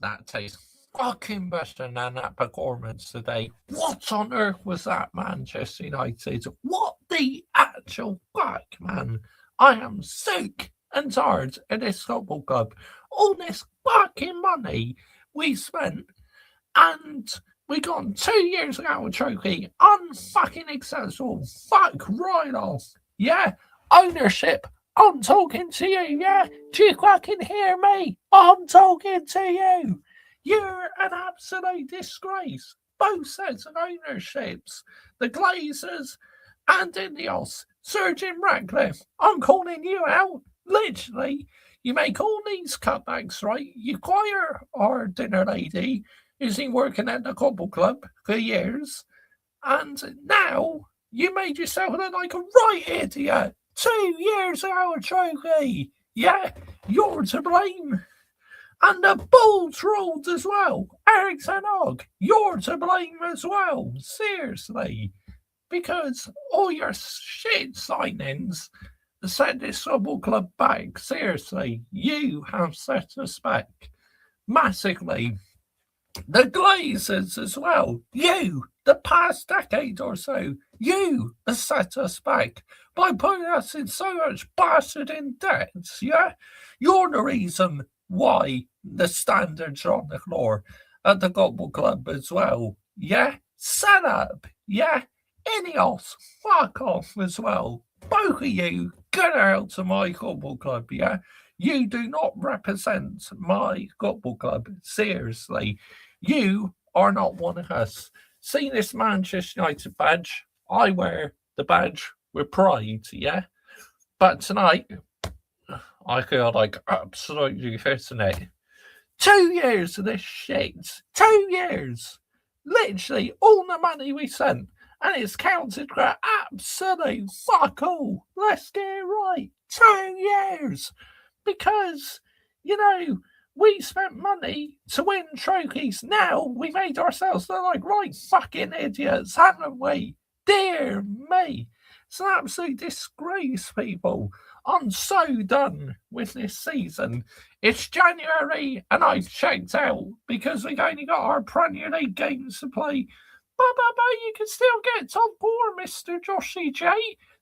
That tastes fucking better than that performance today. What on earth was that, Manchester United? What the actual fuck, man? I am sick and tired of this football club. All this fucking money we spent and we got 2 years ago a trophy. Unfucking acceptable. Fuck right off. Yeah? Ownership. I'm talking to you, yeah? Do you fucking hear me? I'm talking to you. You're an absolute disgrace. Both sets of ownerships. The Glazers and Ineos. Sir Jim Ratcliffe. I'm calling you out. Literally. You make all these cutbacks, right? You fire our dinner lady who's been working at the Cobble Club for years, and now you made yourself look like a right idiot. 2 years ago, a trophy. Yeah, you're to blame. And the Bulls ruled as well. Eric Ten Hag, you're to blame as well. Seriously. Because all your shit signings set this football club back. Seriously, you have set us back massively. The Glazers as well. You, the past decade or so, you have set us back by putting us in so much bastard in debt, yeah? You're the reason why the standards are on the floor at the Football Club as well, yeah? Set up, yeah? Ineos, fuck off as well. Both of you, get out of my football club, yeah? You do not represent my football club, seriously. You are not one of us. See this Manchester United badge? I wear the badge with pride, yeah? But tonight, I feel like absolutely fitting it. 2 years of this shit. 2 years. Literally all the money we sent. And it's counted for absolute fuck all. Let's get it right. 2 years. Because, you know, we spent money to win trophies. Now we made ourselves look like right fucking idiots, haven't we? Dear me. It's an absolute disgrace, people. I'm so done with this season. It's January and I've checked out because we've only got our Premier League games to play. But you can still get top four, Mr. Joshy J.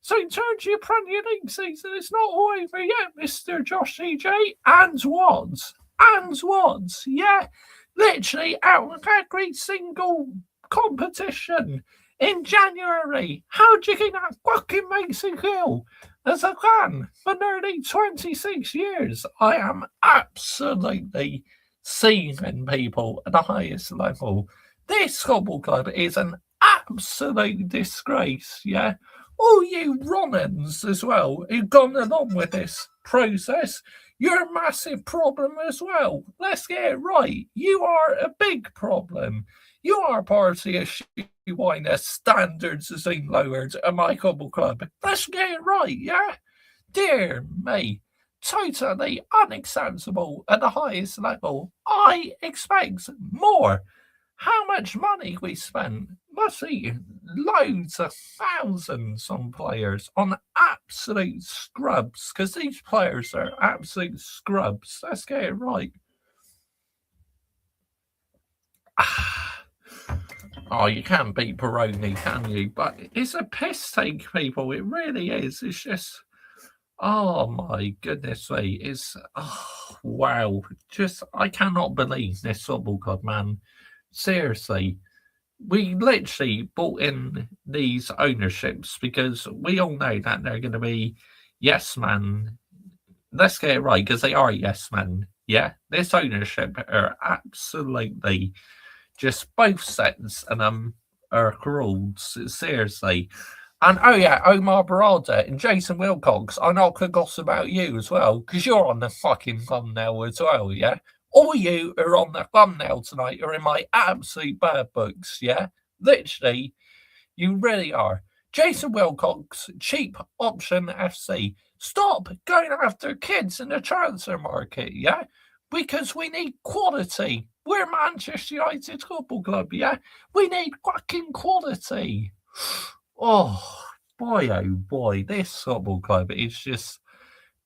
So in terms of your Premier League season, it's not all over yet, Mr. Joshy J. And what? And what? Yeah, literally out of every single competition in January. How do you think that fucking makes you feel? As a fan for nearly 26 years, I am absolutely seething, people, at the highest level. This football club is an absolute disgrace, yeah? All you Ronans as well who've gone along with this process, you're a massive problem as well. Let's get it right. You are a big problem. You are part of the issue why their standards has been lowered at my football club. Let's get it right, yeah? Dear me. Totally unacceptable at the highest level. I expect more. How much money we spent? Must be loads of thousands on players, on absolute scrubs, because these players are absolute scrubs. Let's get it right. Oh, you can't beat Baroni, can you? But it's a piss take, people. It really is. It's just, oh my goodness me. It's, oh, wow. Just, I cannot believe this football club, man. Seriously. We literally bought in these ownerships because we all know that they're going to be yes man. Let's get it right because they are yes men. Yeah, this ownership are absolutely just both sets and are cruel. Seriously. And oh yeah, Omar Barada and Jason Wilcox, I not forgot about you as well, because you're on the fucking thumbnail as well, yeah? All you are on the thumbnail tonight are in my absolute bad books, yeah? Literally, you really are. Jason Wilcox, cheap option FC. Stop going after kids in the transfer market, yeah? Because we need quality. We're Manchester United Football Club, yeah? We need fucking quality. Oh boy, this football club is just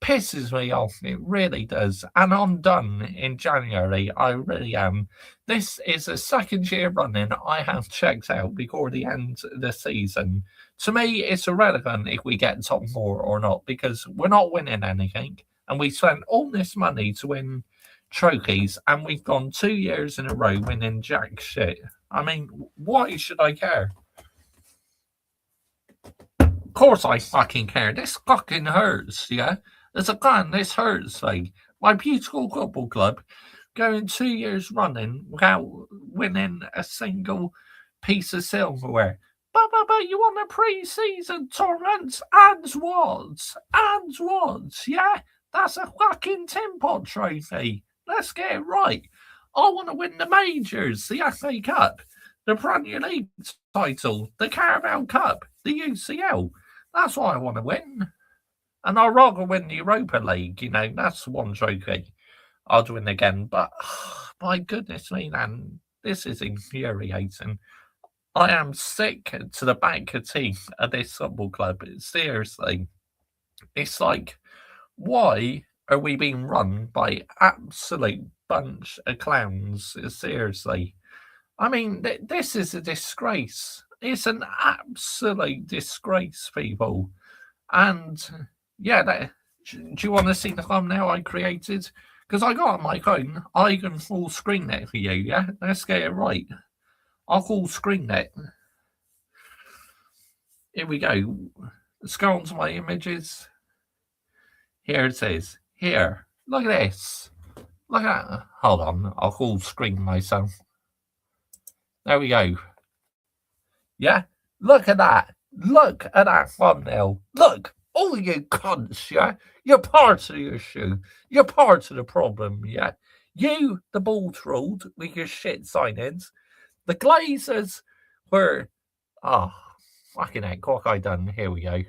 pisses me off. It really does. And I'm done in January. I really am. This is the second year running I have checked out before the end of the season. To me, it's irrelevant if we get top four or not because we're not winning anything. And we spent all this money to win trophies, and we've gone 2 years in a row winning jack shit. I mean, why should I care? Of course I fucking care. This fucking hurts, yeah? There's a gun, this hurts, like. My beautiful football club going 2 years running without winning a single piece of silverware. But you want a pre-season tournament and what, yeah? That's a fucking tin pot trophy. Let's get it right. I want to win the majors, the FA Cup, the Premier League title, the Carabao Cup, the UCL. That's what I want to win. And I'd rather win the Europa League, that's one trophy I'd win again. But, my goodness me, man, this is infuriating. I am sick to the back of teeth of this football club. Seriously. It's like, why are we being run by absolute bunch of clowns? Seriously. I mean, this is a disgrace. It's an absolute disgrace, people. And, yeah, do you want to see the thumbnail I created? Because I got on my phone, I can full screen it for you, yeah? Let's get it right. I'll full screen it. Here we go. Let's go on to my images. Here it is. Here. Look at this. Look at that. Hold on. I'll full screen myself. There we go. Yeah? Look at that. Look at that thumbnail. Look. All you cunts, yeah? You're part of the issue. You're part of the problem, yeah? You, the ball trolled with your shit signings. The Glazers were... Oh, fucking heck. What have I done? Here we go.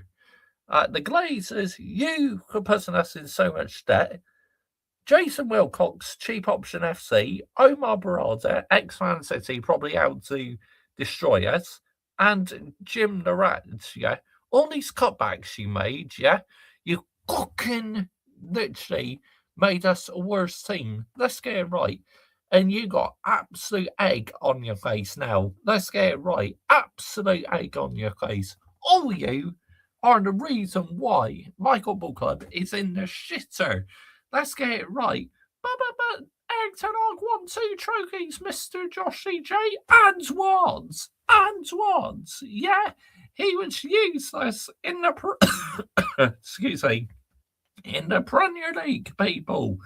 The Glazers, you for putting us in so much debt. Jason Wilcox, cheap option FC. Omar Barada, ex-Man City, probably out to destroy us. And Jim the Rat, yeah? All these cutbacks you made, yeah? You fucking literally made us a worse team. Let's get it right. And you got absolute egg on your face now. Let's get it right. Absolute egg on your face. All you are the reason why my football club is in the shitter. Let's get it right. But Eric Ten Hag won 2 trophies, Mr. Joshy J. And what? Yeah? He was useless in the excuse me, in the Premier League, people.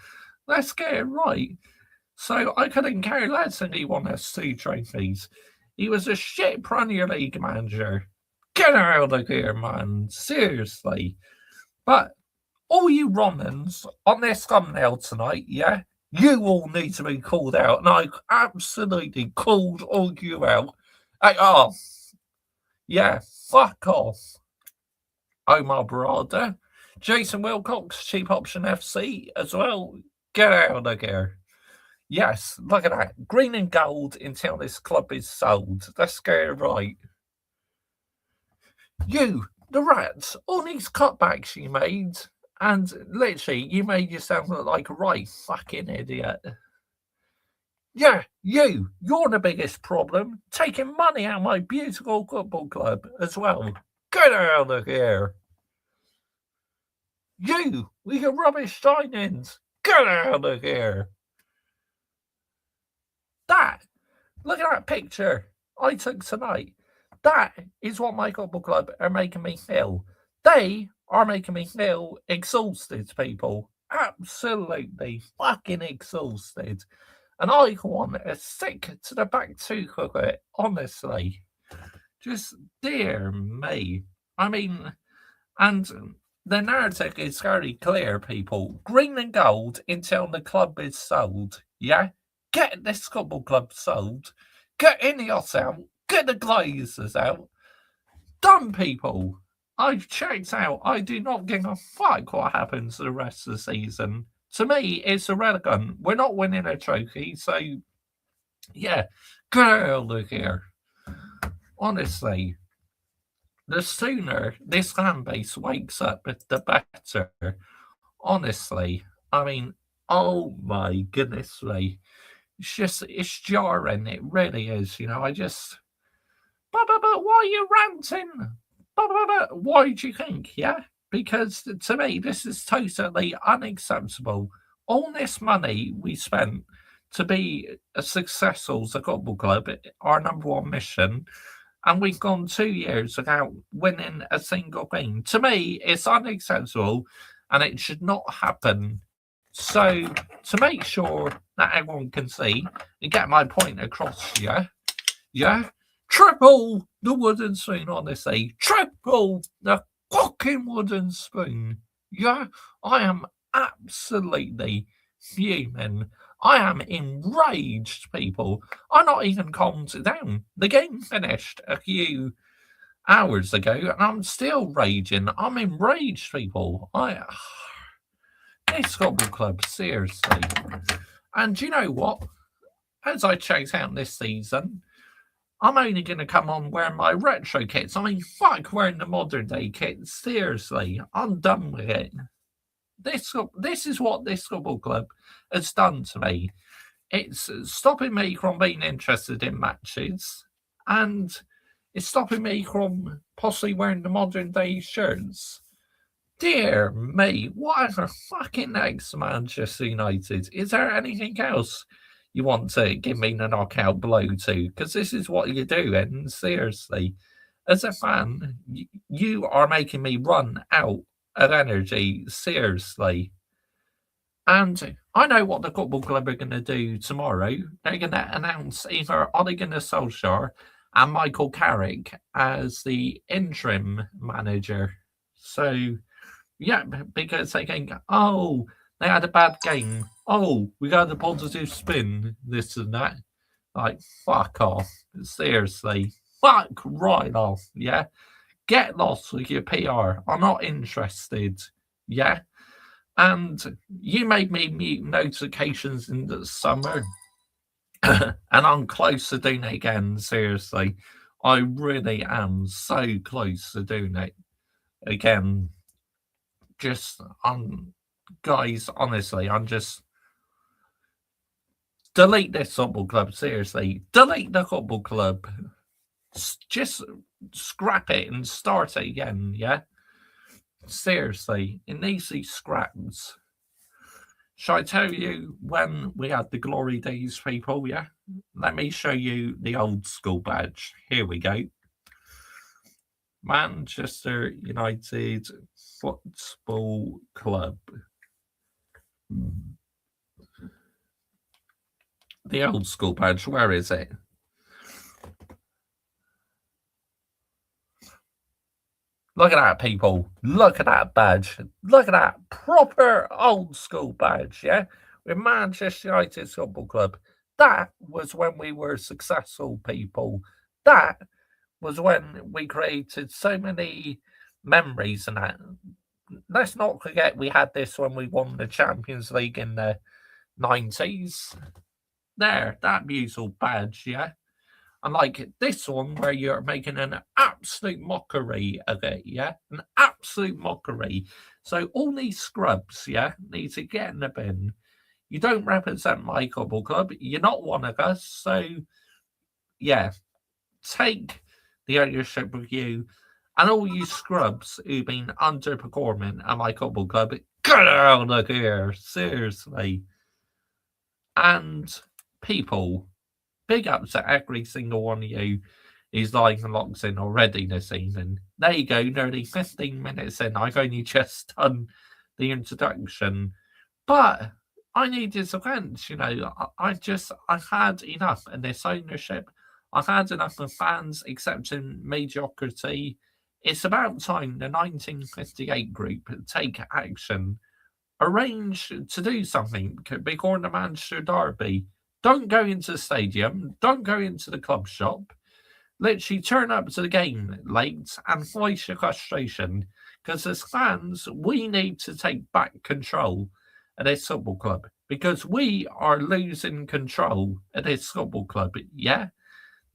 Let's get it right. So I couldn't care less than he won us 2 trophies. He was a shit Premier League manager. Get out of here, man. Seriously. But all you Romans on this thumbnail tonight, yeah? You all need to be called out. And I absolutely called all you out. Yeah, fuck off. Omar Barada, Jason Wilcox, cheap option FC as well. Get out of here. Yes, look at that. Green and gold until this club is sold. Let's get it right. You, the Rats, all these cutbacks you made, and literally you made yourself look like a right fucking idiot. Yeah, you're the biggest problem. Taking money out of my beautiful football club as well. Get out of here. You, with your rubbish signings. Get out of here. Look at that picture I took tonight. That is what my football club are making me feel. They are making me feel exhausted, people. Absolutely fucking exhausted. And I want a sick to the back tooth of it, honestly. Just dear me. I mean, and the narrative is very clear, people. Green and gold until the club is sold, yeah? Get this football club sold. Get Ineos out. Get the Glazers out. Done, people. I've checked out. I do not give a fuck what happens the rest of the season. To me, it's irrelevant. We're not winning a trophy, so yeah, get out of here. Honestly, the sooner this fan base wakes up, the better. Honestly, I mean, oh my goodness me. It's jarring. It really is. I just, but why are you ranting? But why do you think? Yeah, because to me, this is totally unacceptable. All this money we spent to be as successful as a football club, our number one mission, and we've gone 2 years without winning a single game. To me, it's unacceptable, and it should not happen. So, to make sure that everyone can see and get my point across, yeah, triple the wooden spoon, honestly, triple the fucking wooden spoon. Yeah, I am absolutely fuming. I am enraged, people. I'm not even calmed down. The game finished a few hours ago, and I'm still raging. I'm enraged, people. This football club, seriously. And you know what? As I checked out this season, I'm only going to come on wearing my retro kits. I mean, fuck wearing the modern day kits. Seriously, I'm done with it. This is what this football club has done to me. It's stopping me from being interested in matches, and it's stopping me from possibly wearing the modern day shirts. Dear me, what a fucking ex Manchester United. Is there anything else you want to give me the knockout blow to? Because this is what you do, and seriously, as a fan, you are making me run out of energy, seriously. And I know what the football club are going to do tomorrow. They're going to announce either Ole Gunnar Solskjaer and Michael Carrick as the interim manager. So, yeah, because they think, oh, they had a bad game. Oh, we got a positive spin, this and that. Like, fuck off. Seriously. Fuck right off, yeah? Get lost with your PR. I'm not interested, yeah? And you made me mute notifications in the summer, and I'm close to doing it again, seriously. I really am so close to doing it again. Just, guys, honestly, I'm just delete this football club, seriously. Delete the football club. Just scrap it and start it again, yeah? Seriously, it needs these scraps. Shall I tell you when we had the glory days, people? Yeah? Let me show you the old school badge. Here we go. Manchester United Football Club. The old school badge, where is it? Look at that, people. Look at that badge. Look at that proper old school badge, yeah? With Manchester United Football Club. That was when we were successful, people. That was when we created so many memories and that. Let's not forget we had this when we won the Champions League in the 90s. There, that beautiful badge, yeah? And like this one where you're making an absolute mockery of it, yeah? An absolute mockery. So all these scrubs, yeah, need to get in the bin. You don't represent my football club. You're not one of us. So, yeah, take the ownership with you. And all you scrubs who've been underperforming at my football club, get out of here, seriously. And people, big ups to every single one of you who's live and locked in already this evening. There you go, nearly 15 minutes in. I've only just done the introduction. But I needed some fans, I've had enough in this ownership. I've had enough of fans accepting mediocrity. It's about time the 1958 group take action. Arrange to do something before the Manchester Derby. Don't go into the stadium. Don't go into the club shop. Literally turn up to the game late and voice your frustration. Because as fans, we need to take back control of this football club. Because we are losing control of this football club. Yeah?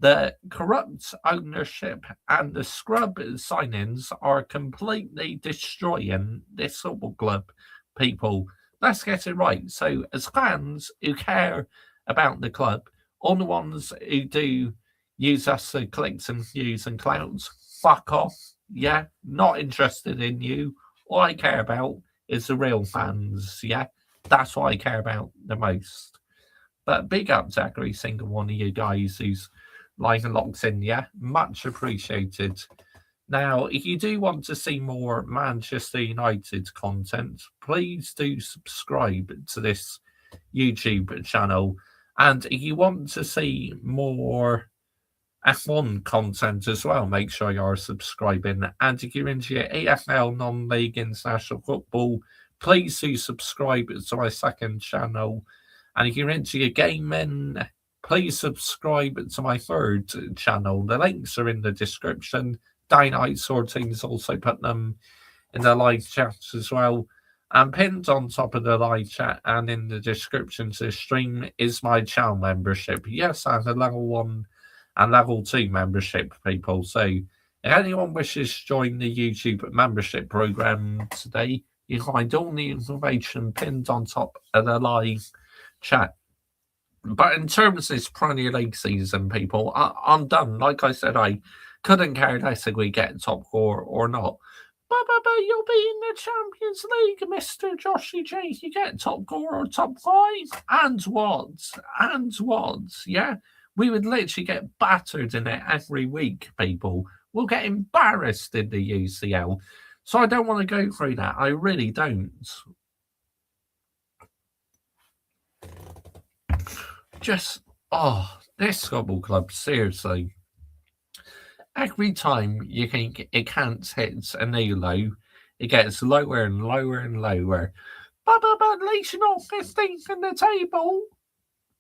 The corrupt ownership and the scrub signings are completely destroying this football club. people. Let's get it right. So, as fans who care about the club, all the ones who do use us for clicks and views and clouds, fuck off. Yeah, not interested in you. All I care about is the real fans. Yeah, that's what I care about the most. But big up to every single one of you guys who's lying and locks in. Yeah, much appreciated. Now, if you do want to see more Manchester United content, please do subscribe to this YouTube channel. And if you want to see more F1 content as well, make sure you're subscribing. And if you're into your AFL non-league international football, please do subscribe to my second channel. And if you're into your gaming, please subscribe to my third channel. The links are in the description. Dynamite Sword Team's also put them in the live chat as well. And pinned on top of the live chat and in the description to the stream is my channel membership. Yes, I have a level 1 and level 2 membership, people. So if anyone wishes to join the YouTube membership program today, you can find all the information pinned on top of the live chat. But in terms of this Premier League season, people, I'm done. Like I said, I couldn't care less if we get top 4 or not. But you'll be in the Champions League, Mr. Joshy J. You get top 4 or top 5. And what? And what? Yeah? We would literally get battered in it every week, people. We'll get embarrassed in the UCL. So I don't want to go through that. I really don't. Just, this football club, seriously. Every time you think it can't hit a new low, it gets lower and lower and lower. But at least you're not 15th in the table.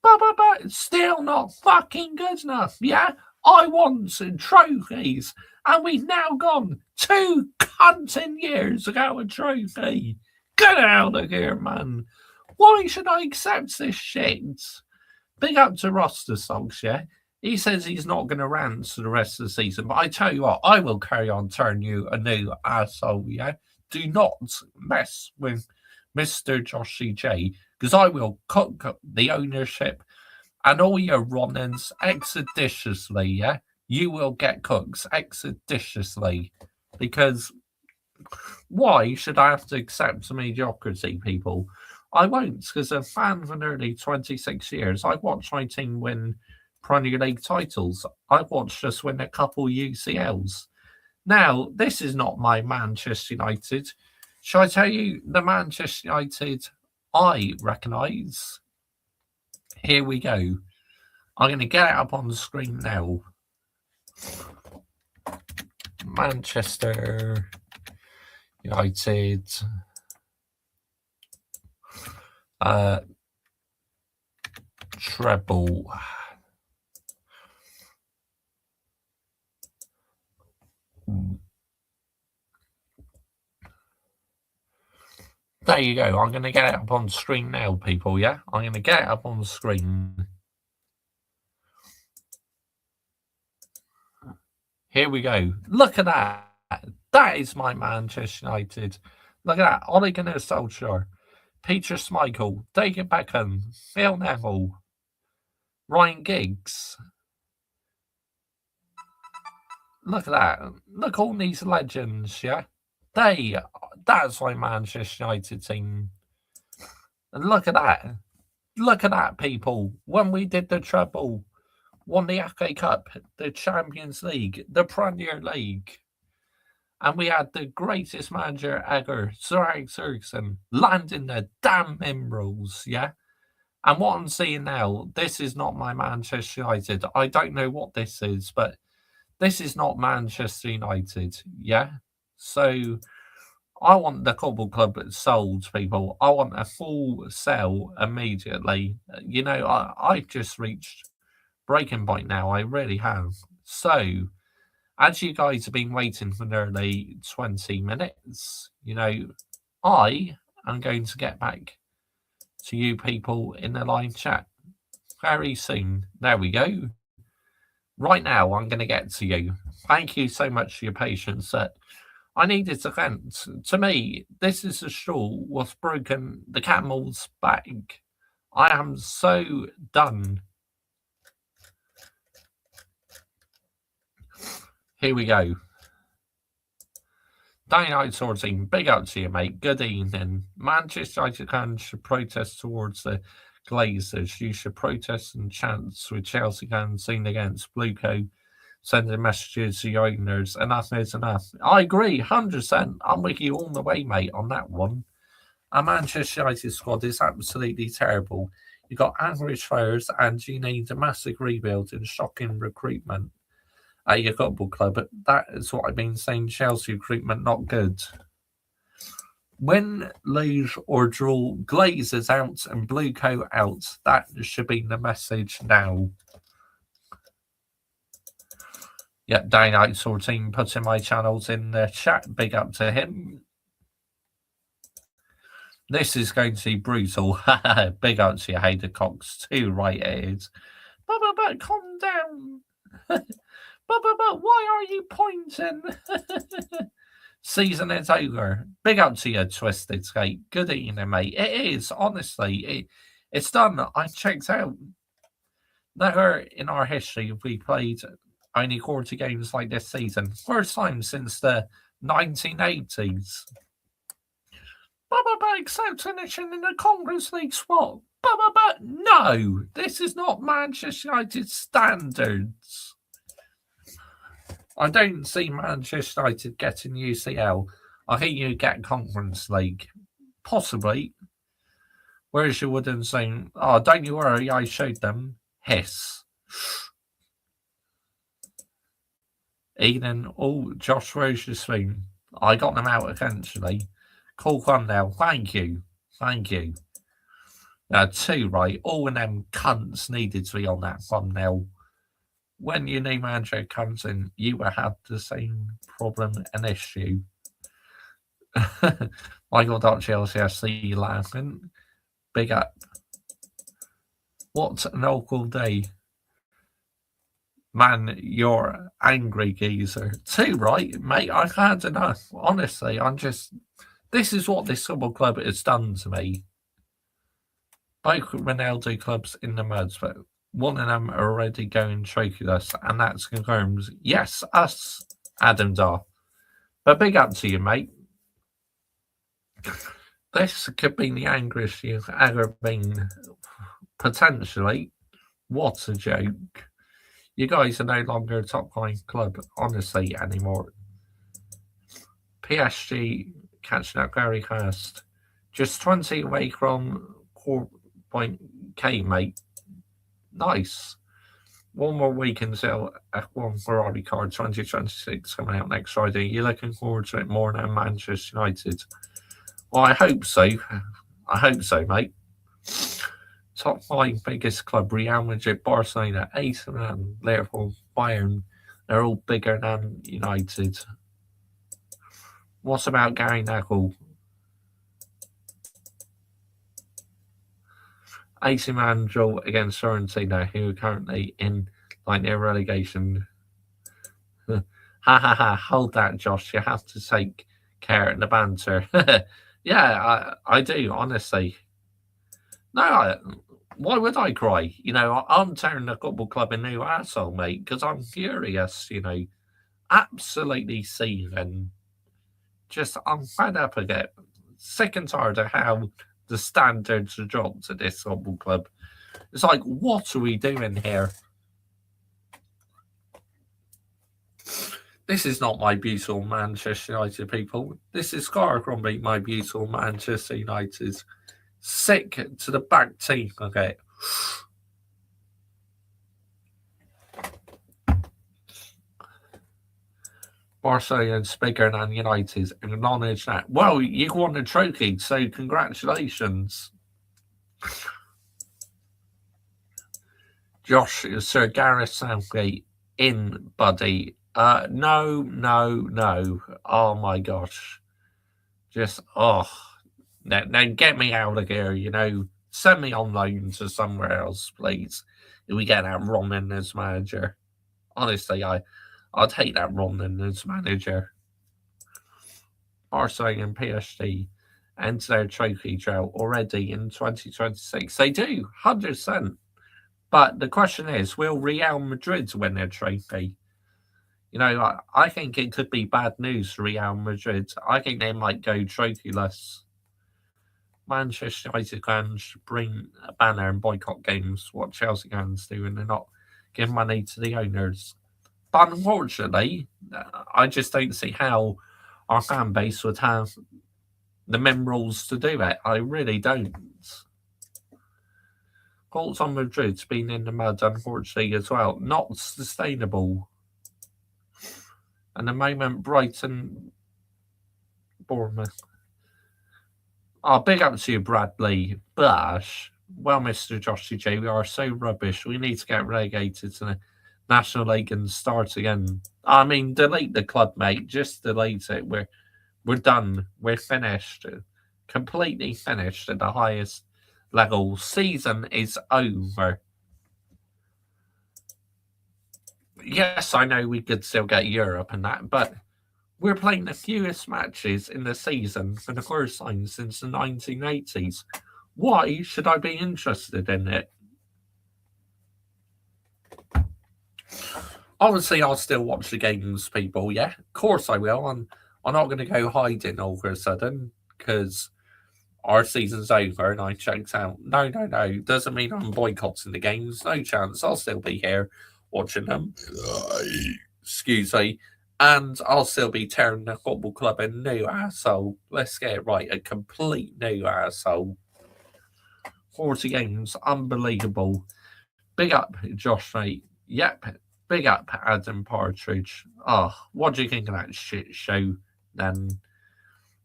But it's still not fucking good enough, yeah? I want some trophies, and we've now gone 2 cunting years without a trophy. Get out of here, man. Why should I accept this shit? Big up to Roster Socks, yeah? He says he's not going to rant for the rest of the season, but I tell you what, I will carry on turning you a new asshole, yeah? Do not mess with Mr. Joshy J, because I will cook the ownership and all your runnings expeditiously, yeah? You will get cooks expeditiously, because why should I have to accept mediocrity, people? I won't, because a fan for nearly 26 years, I've watched my team win Premier League titles. I've watched us win a couple UCLs. Now, this is not my Manchester United. Shall I tell you the Manchester United I recognise? Here we go. I'm going to get it up on the screen now. Manchester United treble. There you go. I'm going to get it up on the screen now, people, yeah? I'm going to get it up on the screen. Here we go. Look at that. That is my Manchester United. Look at that. Ole Gunnar Solskjaer, Peter Schmeichel, David Beckham, Phil Neville, Ryan Giggs. Look at that. Look all these legends, yeah? That's my Manchester United team. And look at that. Look at that, people. When we did the treble, won the FA Cup, the Champions League, the Premier League. And we had the greatest manager ever, Sir Alex Ferguson, landing the damn emeralds, yeah? And what I'm seeing now, this is not my Manchester United. I don't know what this is, but this is not Manchester United, yeah? So I want the football club sold, people. I want a full sell immediately. You know, I've just reached breaking point now. I really have. So, as you guys have been waiting for nearly 20 minutes, you know, I am going to get back to you people in the live chat very soon. There we go. Right now, I'm going to get to you. Thank you so much for your patience. I needed to vent. To me, this is the straw what's broken the camel's back. I am so done. Here we go. Dynamite sorting, big up to you, mate. Good evening. Manchester United fans should protest towards the Glazers. You should protest and chant with Chelsea fans seen against Blueco, sending messages to your owners. Enough is enough. I agree, 100%. I'm with you all the way, mate, on that one. Our Manchester United squad is absolutely terrible. You've got average players and you need a massive rebuild and shocking recruitment at your football club. But that is what I've been saying. Chelsea recruitment not good. Win, lose or draw, Glazers out and Blueco out. That should be the message now. Yep, Daylight Sorting putting my channels in the chat. Big up to him. This is going to be brutal. Big up to you, Hader Cox. Too right it is. But calm down. But why are you pointing? Season is over. Big up to you, Twisted Skate. Good evening, mate. It is, honestly. It's done. I checked out. Never in our history have we played only quarter games like this season. First time since the 1980s. Except finishing in the Conference League spot. No, this is not Manchester United standards. I don't see Manchester United getting UCL. I think you get Conference League. Possibly. Where's your wooden saying, oh, don't you worry, I showed them. Hiss. Eden, oh, Josh, where's your spoon? I got them out eventually. Cool one now. Thank you. Thank you. 2 right. All of them cunts needed to be on that thumbnail. When your new manager comes in, you will have the same problem and issue. Michael.Chelsea, I see you laughing. Big up. What an awful day. Man, you're angry, geezer. 2 right, mate. I've had enough. Honestly, this is what this football club has done to me. Both Ronaldo clubs in the muds, but one of them are already going trophy-less, and that's confirmed. Yes, us, Adam Dar. But big up to you, mate. This could be the angriest you've ever been, potentially. What a joke. You guys are no longer a top-5 club, honestly, anymore. PSG catching up very fast. Just 20 away from 4.K, mate. Nice. One more week until F1 Ferrari car 2026 coming out next Friday. You're looking forward to it more than Manchester United? Well, I hope so. I hope so, mate. Top 5 biggest club, Real Madrid, Barcelona, AC Milan, Liverpool, Bayern. They're all bigger than United. What about Gary Neville? AC Milan draw against Fiorentina, who are currently in near relegation. Hold that, Josh. You have to take care of the banter. Yeah, I do, honestly. No, why would I cry? I'm tearing the football club a new asshole, mate, because I'm furious, absolutely seething. I'm fed up of it. Sick and tired of how the standards are dropped at this football club. It's like, what are we doing here? This is not my beautiful Manchester United, people. This is Scarcrombie, my beautiful Manchester United. Sick to the back teeth, okay. Barcelona's bigger than United. Acknowledge that. Well, you won the trophy, so congratulations. Josh, Sir Gareth Southgate in, buddy. No. Oh my gosh. Now get me out of here, Send me on loan to somewhere else, please. If we get that Roman as manager. Honestly, I'd hate that Roman as manager. Barcelona and PSG enter their trophy drought already in 2026. They do, 100%. But the question is, will Real Madrid win their trophy? You know, I think it could be bad news for Real Madrid. I think they might go trophyless. Manchester United fans bring a banner and boycott games, what Chelsea fans do, and they're not give money to the owners. But unfortunately, I just don't see how our fan base would have the minerals to do it. I really don't. Colts on Madrid's been in the mud, unfortunately, as well. Not sustainable. And the moment Brighton, Bournemouth. Oh, big up to you, Bradley. Bush. Well, Mr. Joshy J, we are so rubbish. We need to get relegated to the National League and start again. I mean, delete the club, mate. Just delete it. We're done. We're finished. Completely finished at the highest level. Season is over. Yes, I know we could still get Europe and that, but we're playing the fewest matches in the season for the first time since the 1980s. Why should I be interested in it? Obviously, I'll still watch the games, people. Yeah, of course I will. I'm not going to go hiding all of a sudden because our season's over and I checked out. No. Doesn't mean I'm boycotting the games. No chance. I'll still be here watching them. Excuse me. And I'll still be tearing the football club a new asshole. Let's get it right. A complete new asshole. 40 games. Unbelievable. Big up, Josh, mate. Yep. Big up, Adam Partridge. Oh, what do you think of that shit show then?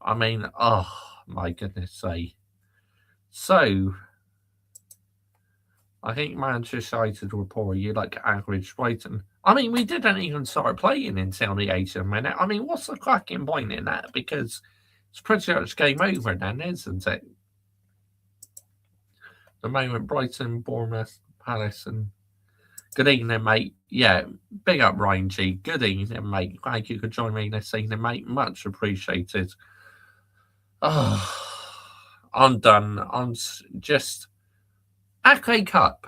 I mean, oh, my goodness sake. So, I think Manchester United were poor. You like average Brighton. I mean, we didn't even start playing until the 80th minute. I mean, what's the cracking point in that? Because it's pretty much game over then, isn't it? The moment Brighton, Bournemouth, Palace, and good evening, mate. Yeah, big up, Ryan G. Good evening, mate. Thank you for joining me this evening, mate. Much appreciated. Oh, I'm done. I'm just... FA Cup.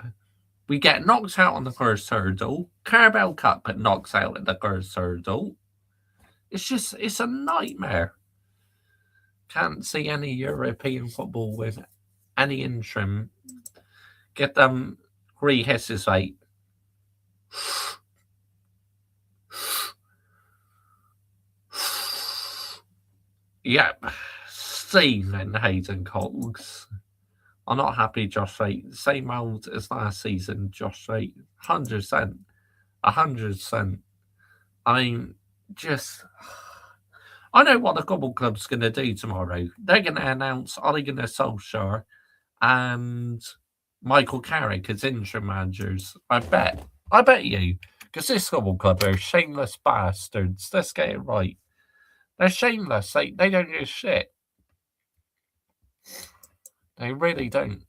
We get knocked out on the first hurdle. Carabao Cup knocks out at the first hurdle. It's a nightmare. Can't see any European football with any interim. Get them rehisses, Yep. Stephen Hayden Cogs. I'm not happy, Josh Rate. Same old as last season, Josh Rate. 100%. 100%. I mean, just... I know what the Football Club's going to do tomorrow. They're going to announce Ole Gunnar Solskjaer and Michael Carrick as interim managers. I bet you. Because this Football Club are shameless bastards. Let's get it right. They're shameless. They don't do shit. They really don't.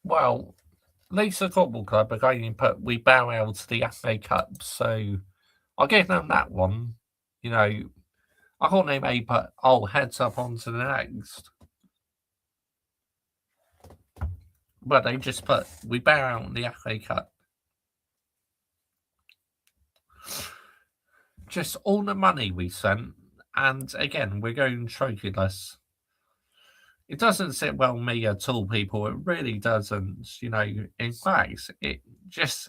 Well, Leeds Football Club are going to put we bow out to the FA Cup, so I'll give them that one. You know, I thought they may put heads up onto the next. But they just put we bow out in the FA Cup. Just all the money we sent, and again, we're going trophyless. It doesn't sit well with me at all, people. It really doesn't. You know, in fact, it just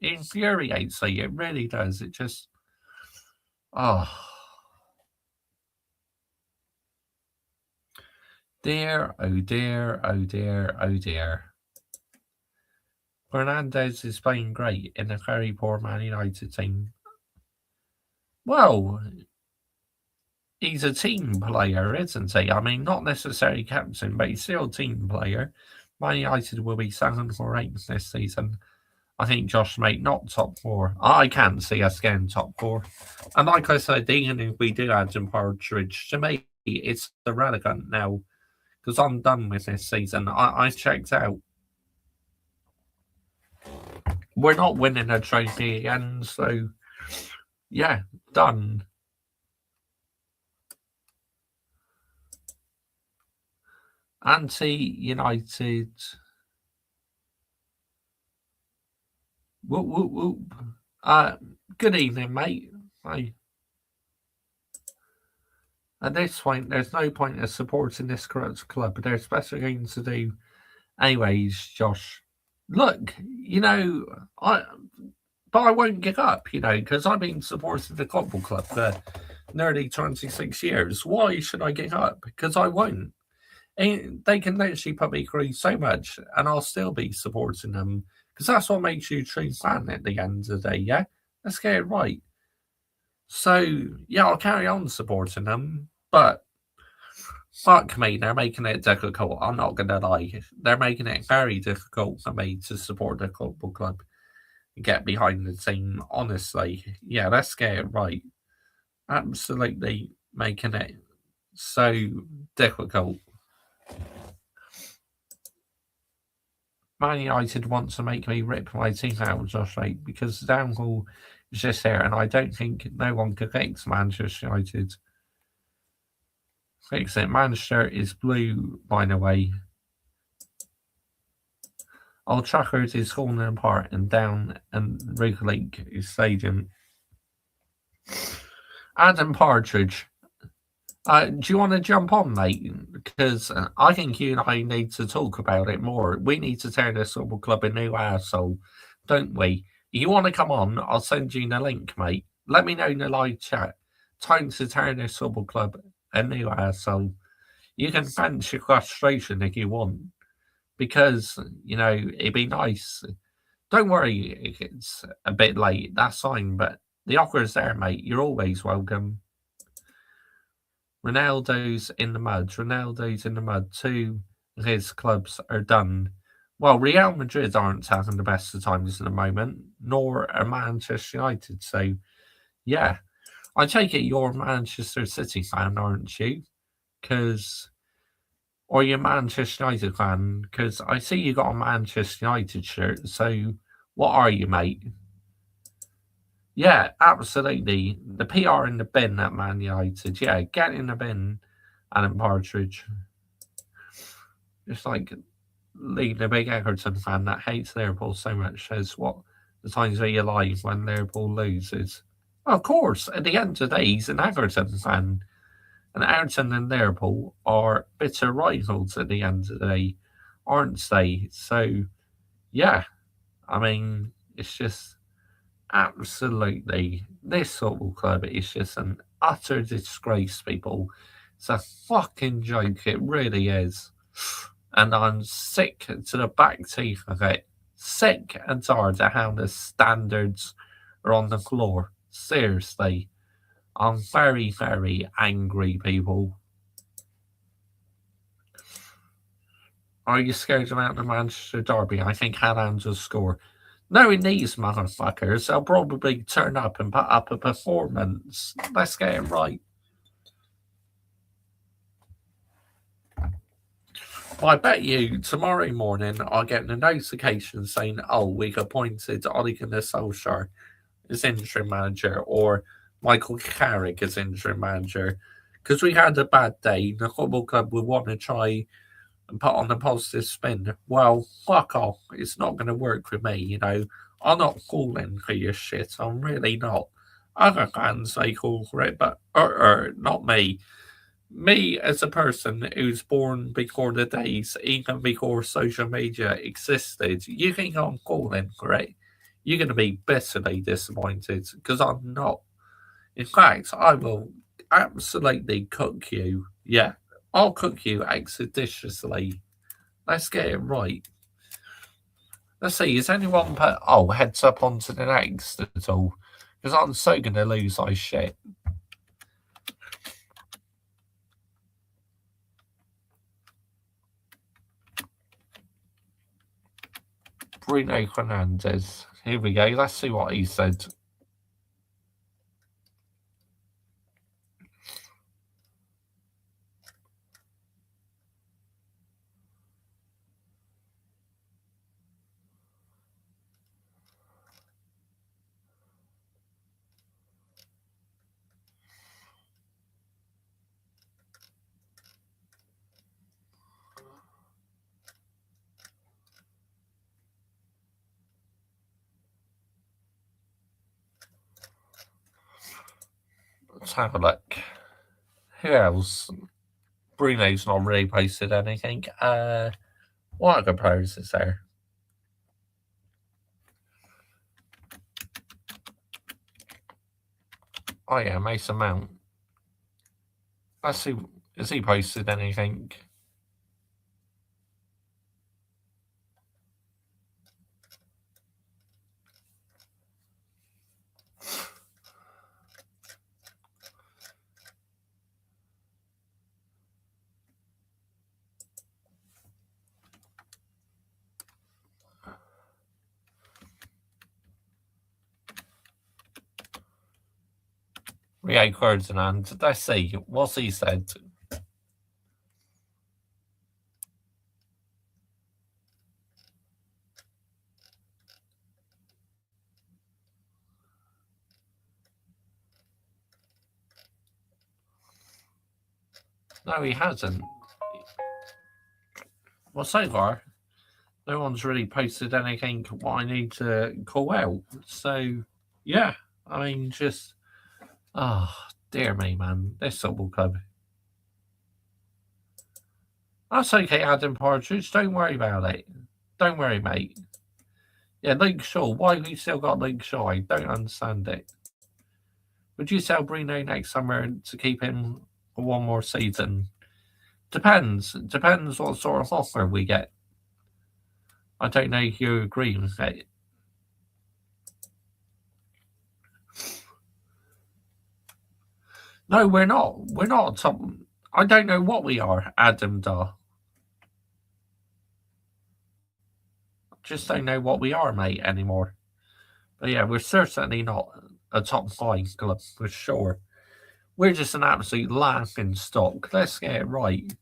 infuriates me. It really does. It just, oh. Dear, oh dear, oh dear, oh dear. Fernandez is playing great in a very poor Man United team. Well, he's a team player, isn't he? I mean, not necessarily captain, but he's still a team player. Man United will be 7th or 8th this season. I think Josh, mate, not top 4. I can't see us getting top 4. And like I said, even if we do add Adam Partridge, to me, it's irrelevant now because I'm done with this season. I checked out. We're not winning a trophy again, so yeah, done. Anti-United. Whoop, whoop, whoop. Good evening, mate. Hi. At this point, there's no point in supporting this corrupt club, but there's better things to do. Anyways, Josh, look, but I won't give up, because I've been supporting the football club for nearly 26 years. Why should I give up? Because I won't. And they can literally put me through so much, and I'll still be supporting them, because that's what makes you a true fan at the end of the day, yeah? Let's get it right. So, yeah, I'll carry on supporting them, but fuck me, they're making it difficult. I'm not going to lie. They're making it very difficult for me to support the football club and get behind the team, honestly. Yeah, let's get it right. Absolutely making it so difficult. Man United wants to make me rip my teeth out, Josh, right? Because the downfall is just there, and I don't think no one can fix Manchester United. Fix it. Manchester is blue, by the way. Old Trafford is falling apart and down, and League is stadium. Adam Partridge. Do you want to jump on, mate? Because I think you and I need to talk about it more. We need to turn this football club a new arsehole, don't we? You want to come on? I'll send you the link, mate. Let me know in the live chat. Time to turn this football club a new arsehole. You can vent your frustration if you want, because, it'd be nice. Don't worry if it's a bit late. That's fine, but the offer is there, mate. You're always welcome. Ronaldo's in the mud. Ronaldo's in the mud. 2 of his clubs are done. Well, Real Madrid aren't having the best of times at the moment, nor are Manchester United. So, yeah. I take it you're a Manchester City fan, aren't you? Or you're a Manchester United fan? Because I see you got a Manchester United shirt. So, what are you, mate? Yeah, absolutely. The PR in the bin at Man United. Yeah, get in the bin, Adam Partridge. Just like Lee, the big Everton fan that hates Liverpool so much, says what the times are you alive when Liverpool loses. Well, of course, at the end of the day, he's an Everton fan. And Everton and Liverpool are bitter rivals at the end of the day, aren't they? So, yeah, I mean, it's just absolutely, this football club is just an utter disgrace, people. It's a fucking joke, it really is. And I'm sick to the back teeth of it. Sick and tired of how the standards are on the floor. Seriously. I'm very, very angry, people. Are you scared about the Manchester Derby? I think Haaland will score. Knowing these motherfuckers, they'll probably turn up and put up a performance. Let's get it right. I bet you tomorrow morning I'll get a notification saying, oh, we've appointed Ole Gunnar Solskjaer as interim manager, or Michael Carrick as interim manager. Because we had a bad day, the football club would want to try and put on a positive spin. Well, fuck off. It's not going to work for me, I'm not falling for your shit. I'm really not. Other fans may fall for it, but not me. Me as a person who's born before the days, even before social media existed, you think I'm falling for it? You're going to be bitterly disappointed, because I'm not. In fact, I will absolutely cook you. Yeah, I'll cook you expeditiously. Let's get it right. Let's see, is anyone put heads up onto the next at all? Because I'm so going to lose my shit. Bruno Fernandes. Here we go. Let's see what he said. Let's have a look. Who else? Bruno's not really posted anything. What other players is there? Oh yeah, Mason Mount. Let's see. Has he posted anything? Rio Ferdinand. Let's see. What's he said? No, he hasn't. Well, so far, no one's really posted anything what I need to call out. So, yeah, I mean, just, oh, dear me, man. This football club. That's okay, Adam Partridge. Don't worry about it. Don't worry, mate. Yeah, Luke Shaw. Why have we still got Luke Shaw? I don't understand it. Would you sell Bruno next summer to keep him for one more season? Depends. Depends what sort of offer we get. I don't know if you agree with it. No, we're not. We're not top. I don't know what we are, Adam Dar. Just don't know what we are, mate, anymore. But yeah, we're certainly not a top 5 club for sure. We're just an absolute laughing stock. Let's get it right.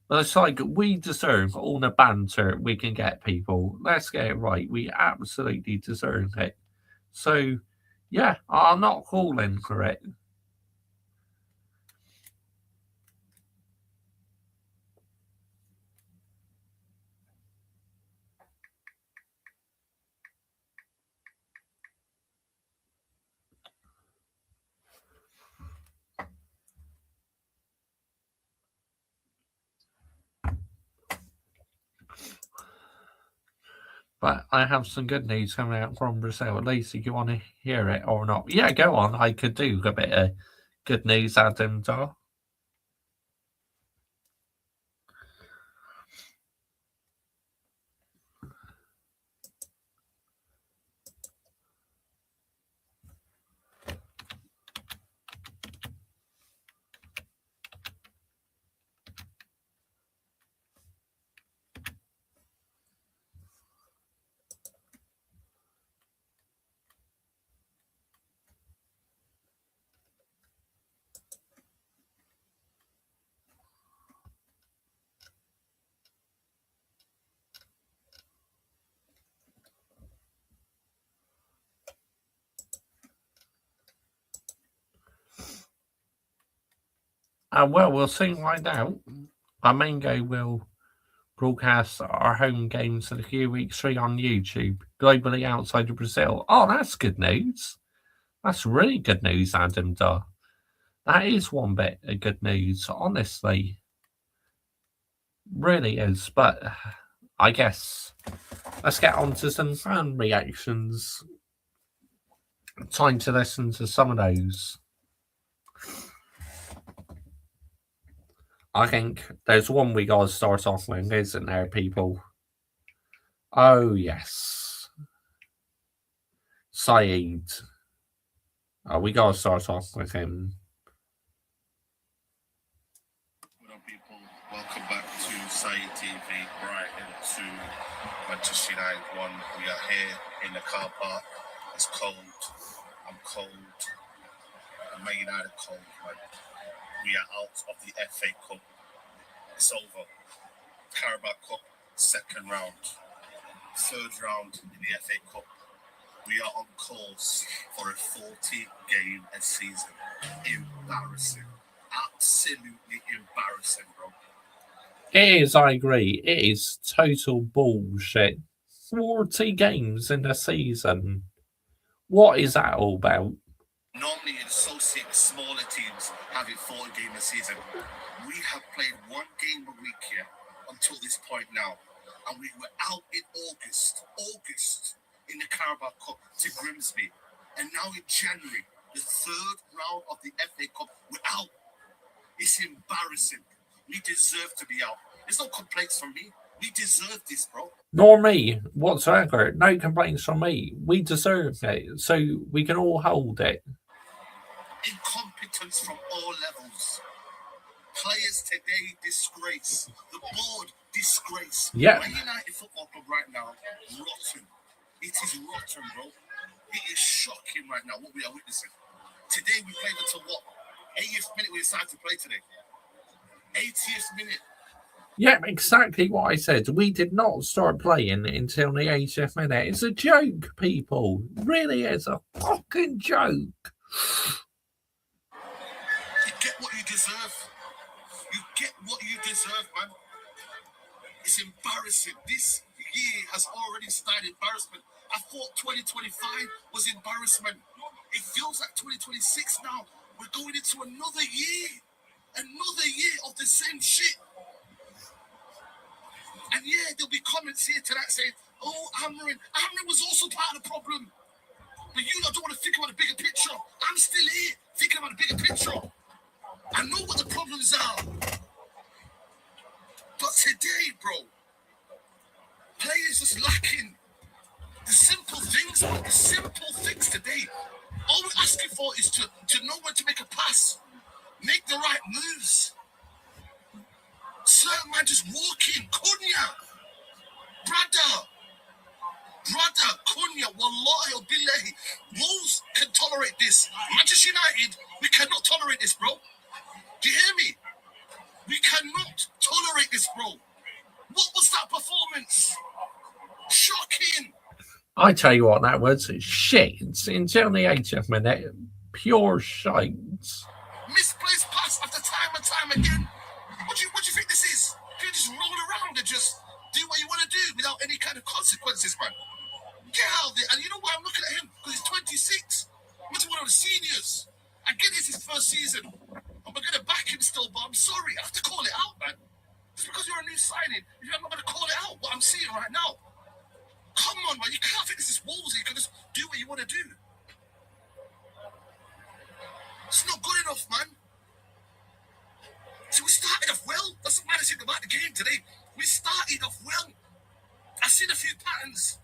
But it's like we deserve all the banter we can get, people. Let's get it right. We absolutely deserve it. So, yeah, I'm not calling for it. But I have some good news coming out from Brazil. At least if you want to hear it or not. Yeah, go on. I could do a bit of good news, Adam Dar. Well, we'll soon find out. Flamengo will broadcast our home games in a few weeks free on YouTube, globally outside of Brazil. Oh, that's good news. That's really good news, Adam Dar. That is one bit of good news, honestly. Really is. But I guess let's get on to some fan reactions. Time to listen to some of those. I think there's one we gotta start off with, isn't there, people? Oh, yes. Saeed. Oh, we gotta start off with him. What up, people? Welcome back to Saeed TV, right into Manchester United won. We are here in the car park. It's cold. I'm cold. Man United cold, man. We are out of the FA Cup. It's over. Carabao Cup, second round. Third round in the FA Cup. We are on course for a 40-game a season. Embarrassing. Absolutely embarrassing, bro. It is, I agree. It is total bullshit. 40 games in a season. What is that all about? Normally, in associate smaller teams having 40 games a season, we have played one game a week here until this point now. And we were out in August in the Carabao Cup to Grimsby. And now in January, the third round of the FA Cup, we're out. It's embarrassing. We deserve to be out. There's no complaints from me. We deserve this, bro. Nor me whatsoever. No complaints from me. We deserve it, so we can all hold it. Incompetence from all levels. Players today disgrace. The board disgrace. Yeah. Man United Football Club right now, rotten. It is rotten, bro. It is shocking right now what we are witnessing. Today we played until what? 80th minute we decided to play today. 80th minute. Yeah, exactly what I said. We did not start playing until the 80th minute. It's a joke, people. It really is a fucking joke. You get what you deserve. You get what you deserve, man. It's embarrassing. This year has already started embarrassment. I thought 2025 was embarrassment. It feels like 2026 now. We're going into another year. Another year of the same shit. And yeah, there'll be comments here tonight saying, oh, Amrin was also part of the problem. But you don't want to think about the bigger picture. I'm still here thinking about the bigger picture. I know what the problems are. But today, bro, players just lacking the simple things, bro. The simple things today. All we're asking for is to know when to make a pass, make the right moves. Certain man just walking, Cunha, brother, Cunha, wallahi, billahi. Wolves can tolerate this. Manchester United, we cannot tolerate this, bro. Do you hear me? We cannot tolerate this, bro. What was that performance? Shocking. I tell you what, that was shit. Until the 80th minute, pure shite. Misplaced pass after time and time again. What do you think this is? You just roll around and just do what you want to do without any kind of consequences, man. Get out of there. And you know why I'm looking at him? Because he's 26. He's one of the seniors. I get it's his first season. And we're going to back him still, but I'm sorry. I have to call it out, man. Just because you're a new signing, I'm not going to call it out, what I'm seeing right now. Come on, man. You can't think this is Wolves. You can just do what you want to do. It's not good enough, man. So we started off well. That's the matter about the game today. We started off well. I've seen a few patterns.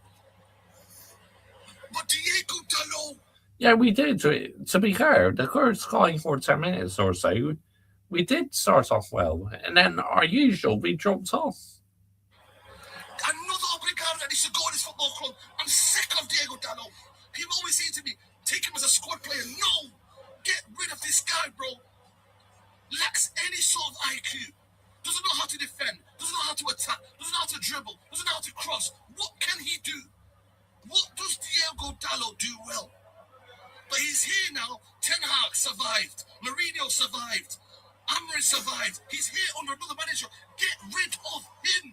But Diego Dalot. Yeah, we did. To be fair, the first 5 or 10 minutes or so, we did start off well. And then, our usual, we dropped off. Another obrigado that needs to go in this football club. I'm sick of Diego Dalot. People always say to me, take him as a squad player. No! Get rid of this guy, bro. Lacks any sort of IQ. Doesn't know how to defend. Doesn't know how to attack. Doesn't know how to dribble. Doesn't know how to cross. What can he do? What does Diego Dalot do well? But he's here now. Ten Hag survived. Mourinho survived. Amrin survived. He's here under another manager. Get rid of him.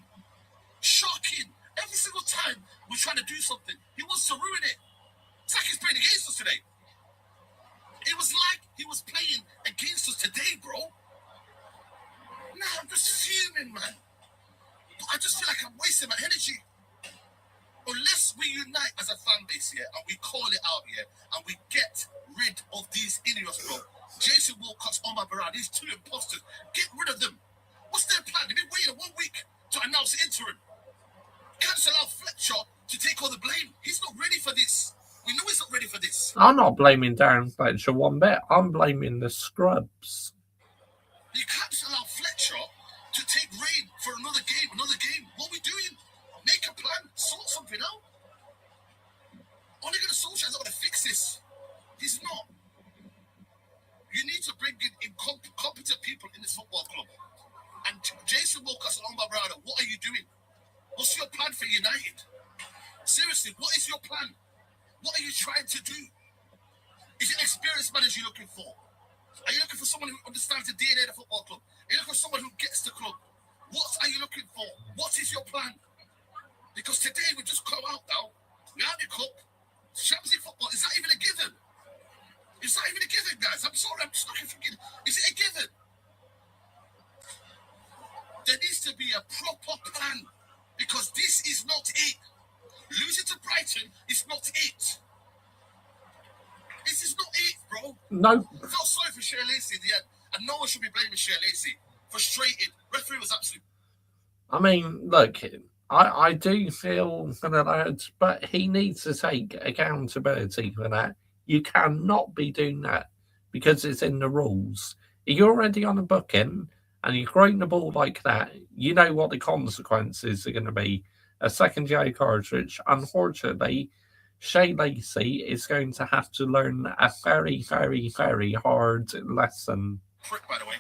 Shocking. Every single time we're trying to do something, he wants to ruin it. It's like he's playing against us today. It was like he was playing against us today, bro. Nah, I'm just fuming, man. I just feel like I'm wasting my energy. Unless we unite as a fan base here and we call it out here and we get rid of these idiots, bro. Jason Wilcox, Omar Barad, these two imposters. Get rid of them. What's their plan? They've been waiting 1 week to announce the interim. Cancel out Fletcher to take all the blame. He's not ready for this. We know he's not ready for this. I'm not blaming Darren Fletcher one bit. I'm blaming the scrubs. You cancel out Fletcher to take reign for another game. What are we doing? Make a plan. United. Seriously, what is your plan? What are you trying to do? Is it an experienced manager you're looking for? Are you looking for someone who understands the DNA of the football club? Are you looking for someone who gets the club? What are you looking for? What is your plan? Because today we just come out now. We have the cup. Champions League football. Is that even a given? Is that even a given, guys? I'm sorry, I'm just looking for given. Is it a given? There needs to be a proper plan. Because this is not it. Losing to Brighton is not it. This is not it, bro. No. I felt sorry for Shea Lacey in the end. And no one should be blaming Shea Lacey. Frustrated. Referee was absolutely... I mean, look, I do feel for the lads, but he needs to take accountability for that. You cannot be doing that because it's in the rules. If you're already on a booking and you're throwing the ball like that, you know what the consequences are going to be. A second yellow card, which unfortunately Shea Lacey is going to have to learn a very, very, very hard lesson. Prick, by the way.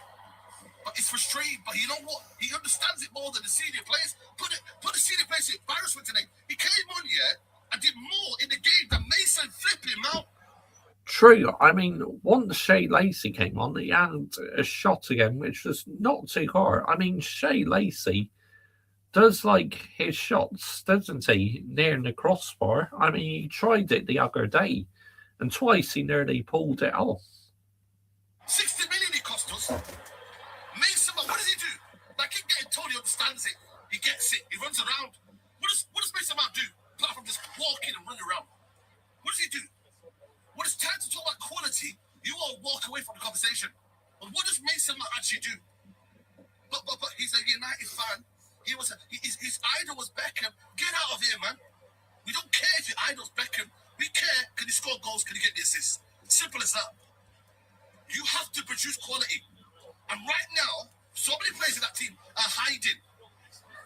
But it's frustrating. But you know what? He understands it more than the senior players. Put the senior players in embarrassment today. He came on here and did more in the game than Mason flipped him out. True. I mean, once Shea Lacey came on, he had a shot again, which was not too hard. I mean, Shea Lacey does like his shots, doesn't he, near the crossbar? I mean, he tried it the other day, and twice he nearly pulled it off. 60 million it cost us. Mason, what does he do? Like, keep getting told he understands it. He gets it. He runs around. What does Mason Mount do? Apart from just walking and running around. What does he do? When it's time to talk about quality, you all walk away from the conversation. But what does Mason Mount actually do? But he's a United fan. His idol was Beckham. Get out of here, man. We don't care if your idol's Beckham. We care, can he score goals, can he get the assists? Simple as that. You have to produce quality. And right now, so many players in that team are hiding.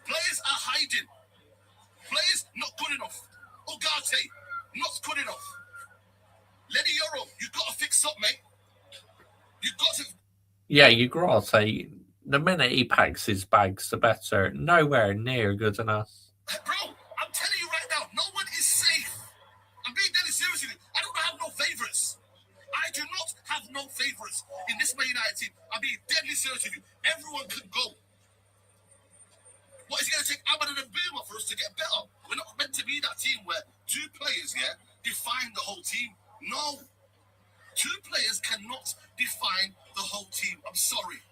Players are hiding. Players not good enough. Ugarte, not good enough. Lenny Euro, you got to fix up, mate. You got to... Yeah, Ugarte, the minute he packs his bags, the better. Nowhere near good enough. Bro, I'm telling you right now, no one is safe. I'm being deadly serious with you. I don't have no favourites. I do not have no favourites in this Man United team. I'm being deadly serious with you. Everyone can go. What is it going to take Ahmad and Mbeumo for us to get better? We're not meant to be that team where two players, define the whole team. No. Two players cannot define the whole team. I'm sorry.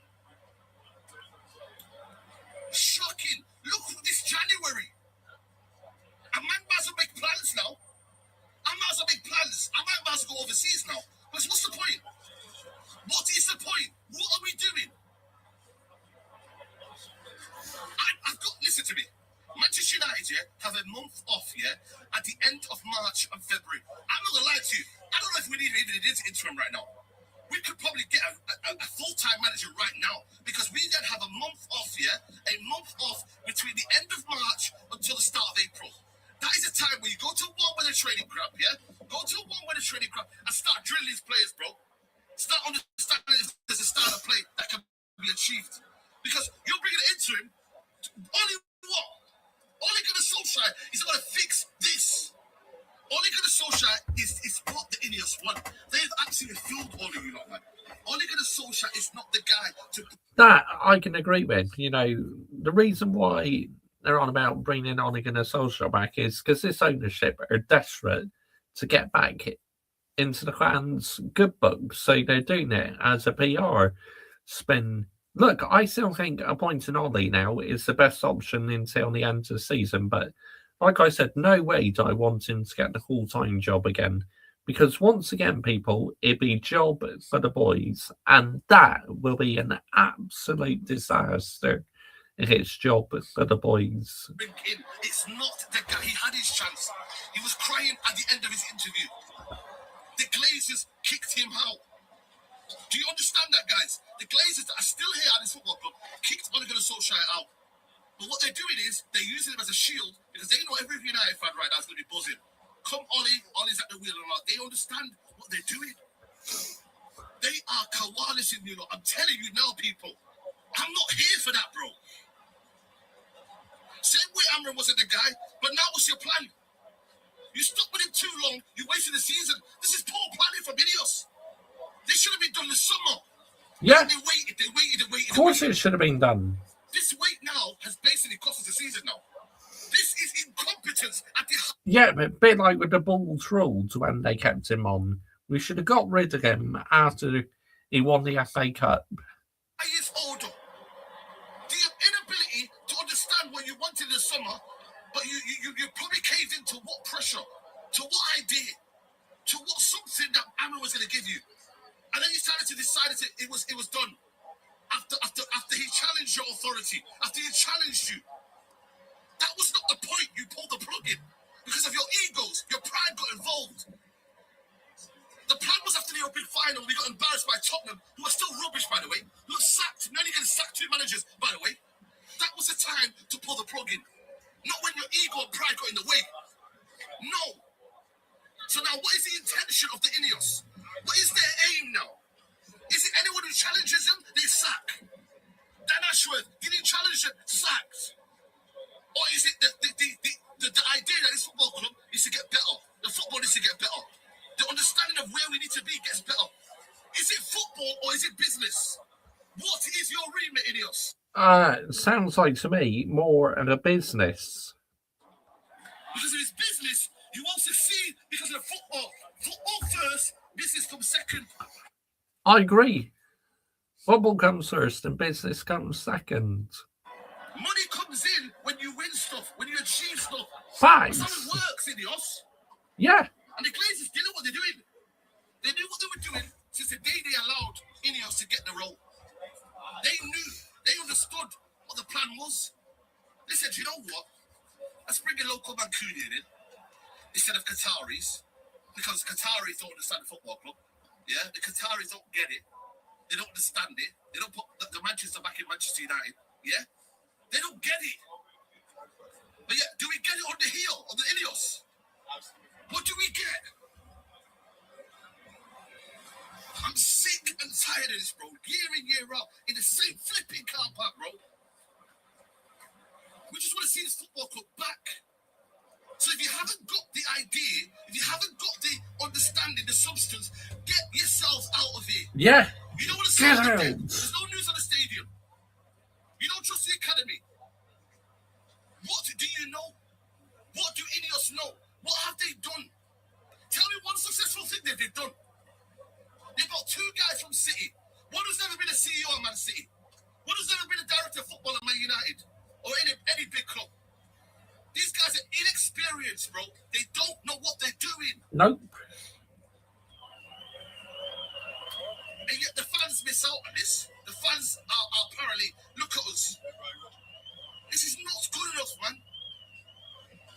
Shocking. Look, this January. I might as well make plans now. I might as well make plans. I might as well go overseas now. But what's the point? What is the point? What are we doing? Listen to me. Manchester United have a month off at the end of March and February. I'm not gonna lie to you. I don't know if we need even an interim right now. We could probably get a full-time manager right now because we then have a month off a month off between the end of March until the start of April. That is a time where you go to one with a training camp, go to one with a training camp and start drilling these players, bro. Start understanding if there's a style of play that can be achieved. Because you're bringing an interim, only what? Ole Gunnar Solskjaer is going to fix this. Ole Gunnar Solskjaer is what the Ineos want. They've actually fueled Ole Gunnar, man. Ole Gunnar Solskjaer is not the guy to... That I can agree with. You know, the reason why they're on about bringing Ole Gunnar Solskjaer back is because this ownership are desperate to get back into the fans' good books. So they're doing it as a PR spin. Look, I still think appointing Ollie now is the best option until the end of the season. But like I said, no way do I want him to get the full-time job again. Because once again, people, it'd be a job for the boys. And that will be an absolute disaster if it's job for the boys. It's not the guy. He had his chance. He was crying at the end of his interview. The Glazers kicked him out. Do you understand that, guys? The Glazers that are still here at this football club kicked Ole Gunnar Solskjaer out. But what they're doing is they're using him as a shield because they know every United fan right now is going to be buzzing. Come Ollie's at the wheel or not. They understand what they're doing. They are coalescing, I'm telling you now, people. I'm not here for that, bro. Same way Amram wasn't the guy, but now what's your plan? You stuck with him too long, you wasted the season. This is poor planning from Ineos. This should have been done this summer. Yeah. They waited. Of course it should have been done. This wait now has basically cost us the season now. This is incompetence at the Yeah, but a bit like with the Bulls rules when they kept him on. We should have got rid of him after he won the FA Cup. highest order. The inability to understand what you wanted in the summer, but you probably caved into what pressure, to what idea, to what something that Amram was going to give you. And then you started to decide that it was done. After he challenged your authority, after he challenged you. That was not the point you pulled the plug in. Because of your egos, your pride got involved. The plan was after the European final, we got embarrassed by Tottenham, who are still rubbish, by the way, who were sacked. Now you're going to sack 2 managers, by the way. That was the time to pull the plug in. Not when your ego and pride got in the way. No. So now what is the intention of the Ineos? What is their aim now? Is it anyone who challenges them, they sack? Dan Ashworth, didn't challenge them, sacked. Or is it the idea that this football club needs to get better? The football needs to get better. The understanding of where we need to be gets better. Is it football or is it business? What is your remit, Ineos? Sounds like to me more of a business. Because if it's business, you won't succeed because of football. Football first, business comes second. I agree. Football comes first and business comes second. Money comes in when you win stuff, when you achieve stuff. Facts. That's how it works, Ineos. Yeah. And the Glazers, they know what they're doing. They knew what they were doing since the day they allowed Ineos to get the role. They knew, they understood what the plan was. They said, you know what? Let's bring a local Mancunian in instead of Qataris, because Qataris don't understand the football club. Yeah, the Qataris don't get it. They don't understand it. They don't put the Manchester back in Manchester United. Yeah, they don't get it. But yeah, do we get it on the heel of the Ineos? What do we get? I'm sick and tired of this, bro. Year in, year out, in the same flipping car park, bro. We just want to see this football club back. So if you haven't got the idea, if you haven't got the understanding, the substance, get yourselves out of here. Yeah. You don't want to Get see out. There's no news on the stadium. You don't trust the academy. What do you know? What do Ineos know? What have they done? Tell me one successful thing that they've done. They've got 2 guys from City. One who's never been a CEO at Man City. One who's never been a director of football at Man United. Or any big club. These guys are inexperienced, bro. They don't know what they're doing. Nope. And yet the fans miss out on this. The fans are apparently, look at us. This is not good enough, man.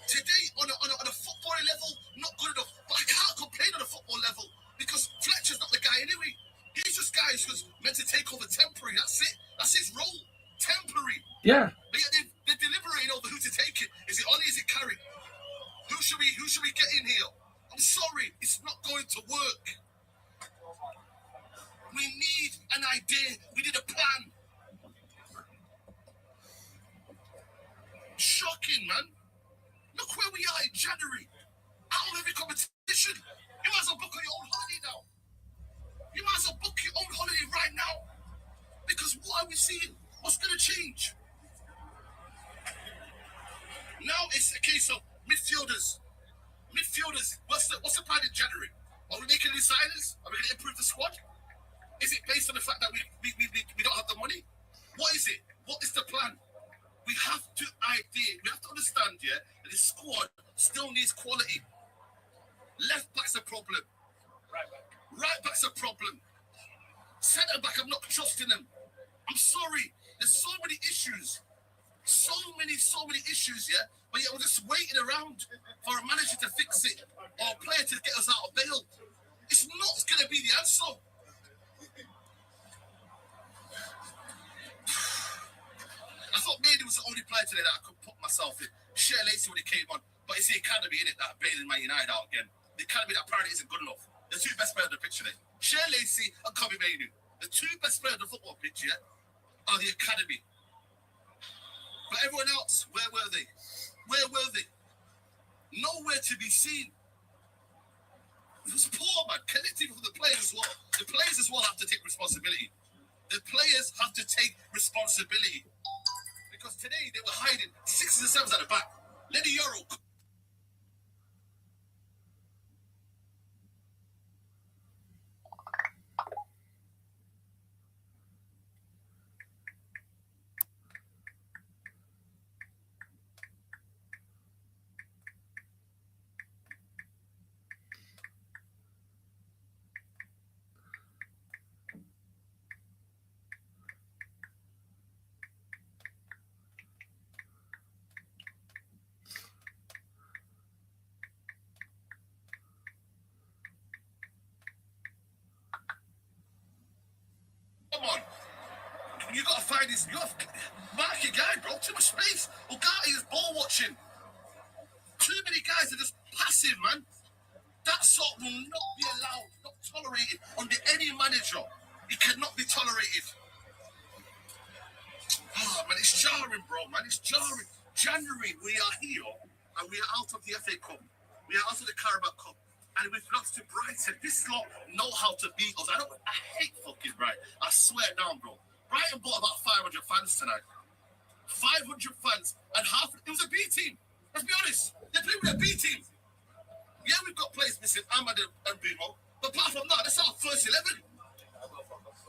Today, on a football level, not good enough. But I can't complain on a football level because Fletcher's not the guy anyway. He's just guys who's meant to take over temporary. That's it. That's his role. Temporary. Yeah. But yet they're deliberating over who to take it. Is it Ollie? Is it Carrick? Who should we get in here? I'm sorry, it's not going to work. We need an idea. We need a plan. Shocking, man. Look where we are in January. Out of every competition. You might as well book your own holiday now. You might as well book your own holiday right now. Because what are we seeing? What's going to change? Now it's a case of midfielders. Midfielders. What's the plan in January? Are we making new signings? Are we going to improve the squad? Is it based on the fact that we don't have the money? What is it? What is the plan? We have to understand, yeah, that this squad still needs quality. Left back's a problem. Right back's a problem. Centre back, I'm not trusting them. I'm sorry. There's so many issues. So many issues, yeah? But yeah, we're just waiting around for a manager to fix it or a player to get us out of bail. It's not going to be the answer. I thought Maynard was the only player today that I could put myself in. Share Lacey when he came on, but it's the academy in it that bailing Man United out again. The academy that apparently isn't good enough. The 2 best players on the pitch today. Share Lacey and Kobe Maynard. The 2 best players on the football pitch, yeah, are the academy. But everyone else, where were they? Where were they? Nowhere to be seen. It was poor, man. Connecting with the players as well. The players as well have to take responsibility. The players have to take responsibility. Because today they were hiding 6s and 7s at the back. Let the Euro. Come on. You got to find this. You got to mark your guy, bro. Too much space. Ugarte is ball watching. Too many guys are just passive, man. That sort will not be allowed, not tolerated under any manager. It cannot be tolerated. Oh, man, it's jarring, bro, man. It's jarring. January, we are here, and we are out of the FA Cup. We are out of the Carabao Cup, and we've lost to Brighton. This lot know how to beat us. I hate fucking Brighton. I swear down, bro. Brighton bought about 500 fans tonight. 500 fans, and half, it was a B team. Let's be honest. They played with a B team. Yeah, we've got players missing, Ahmad and Bimo. But apart from that, that's our first 11.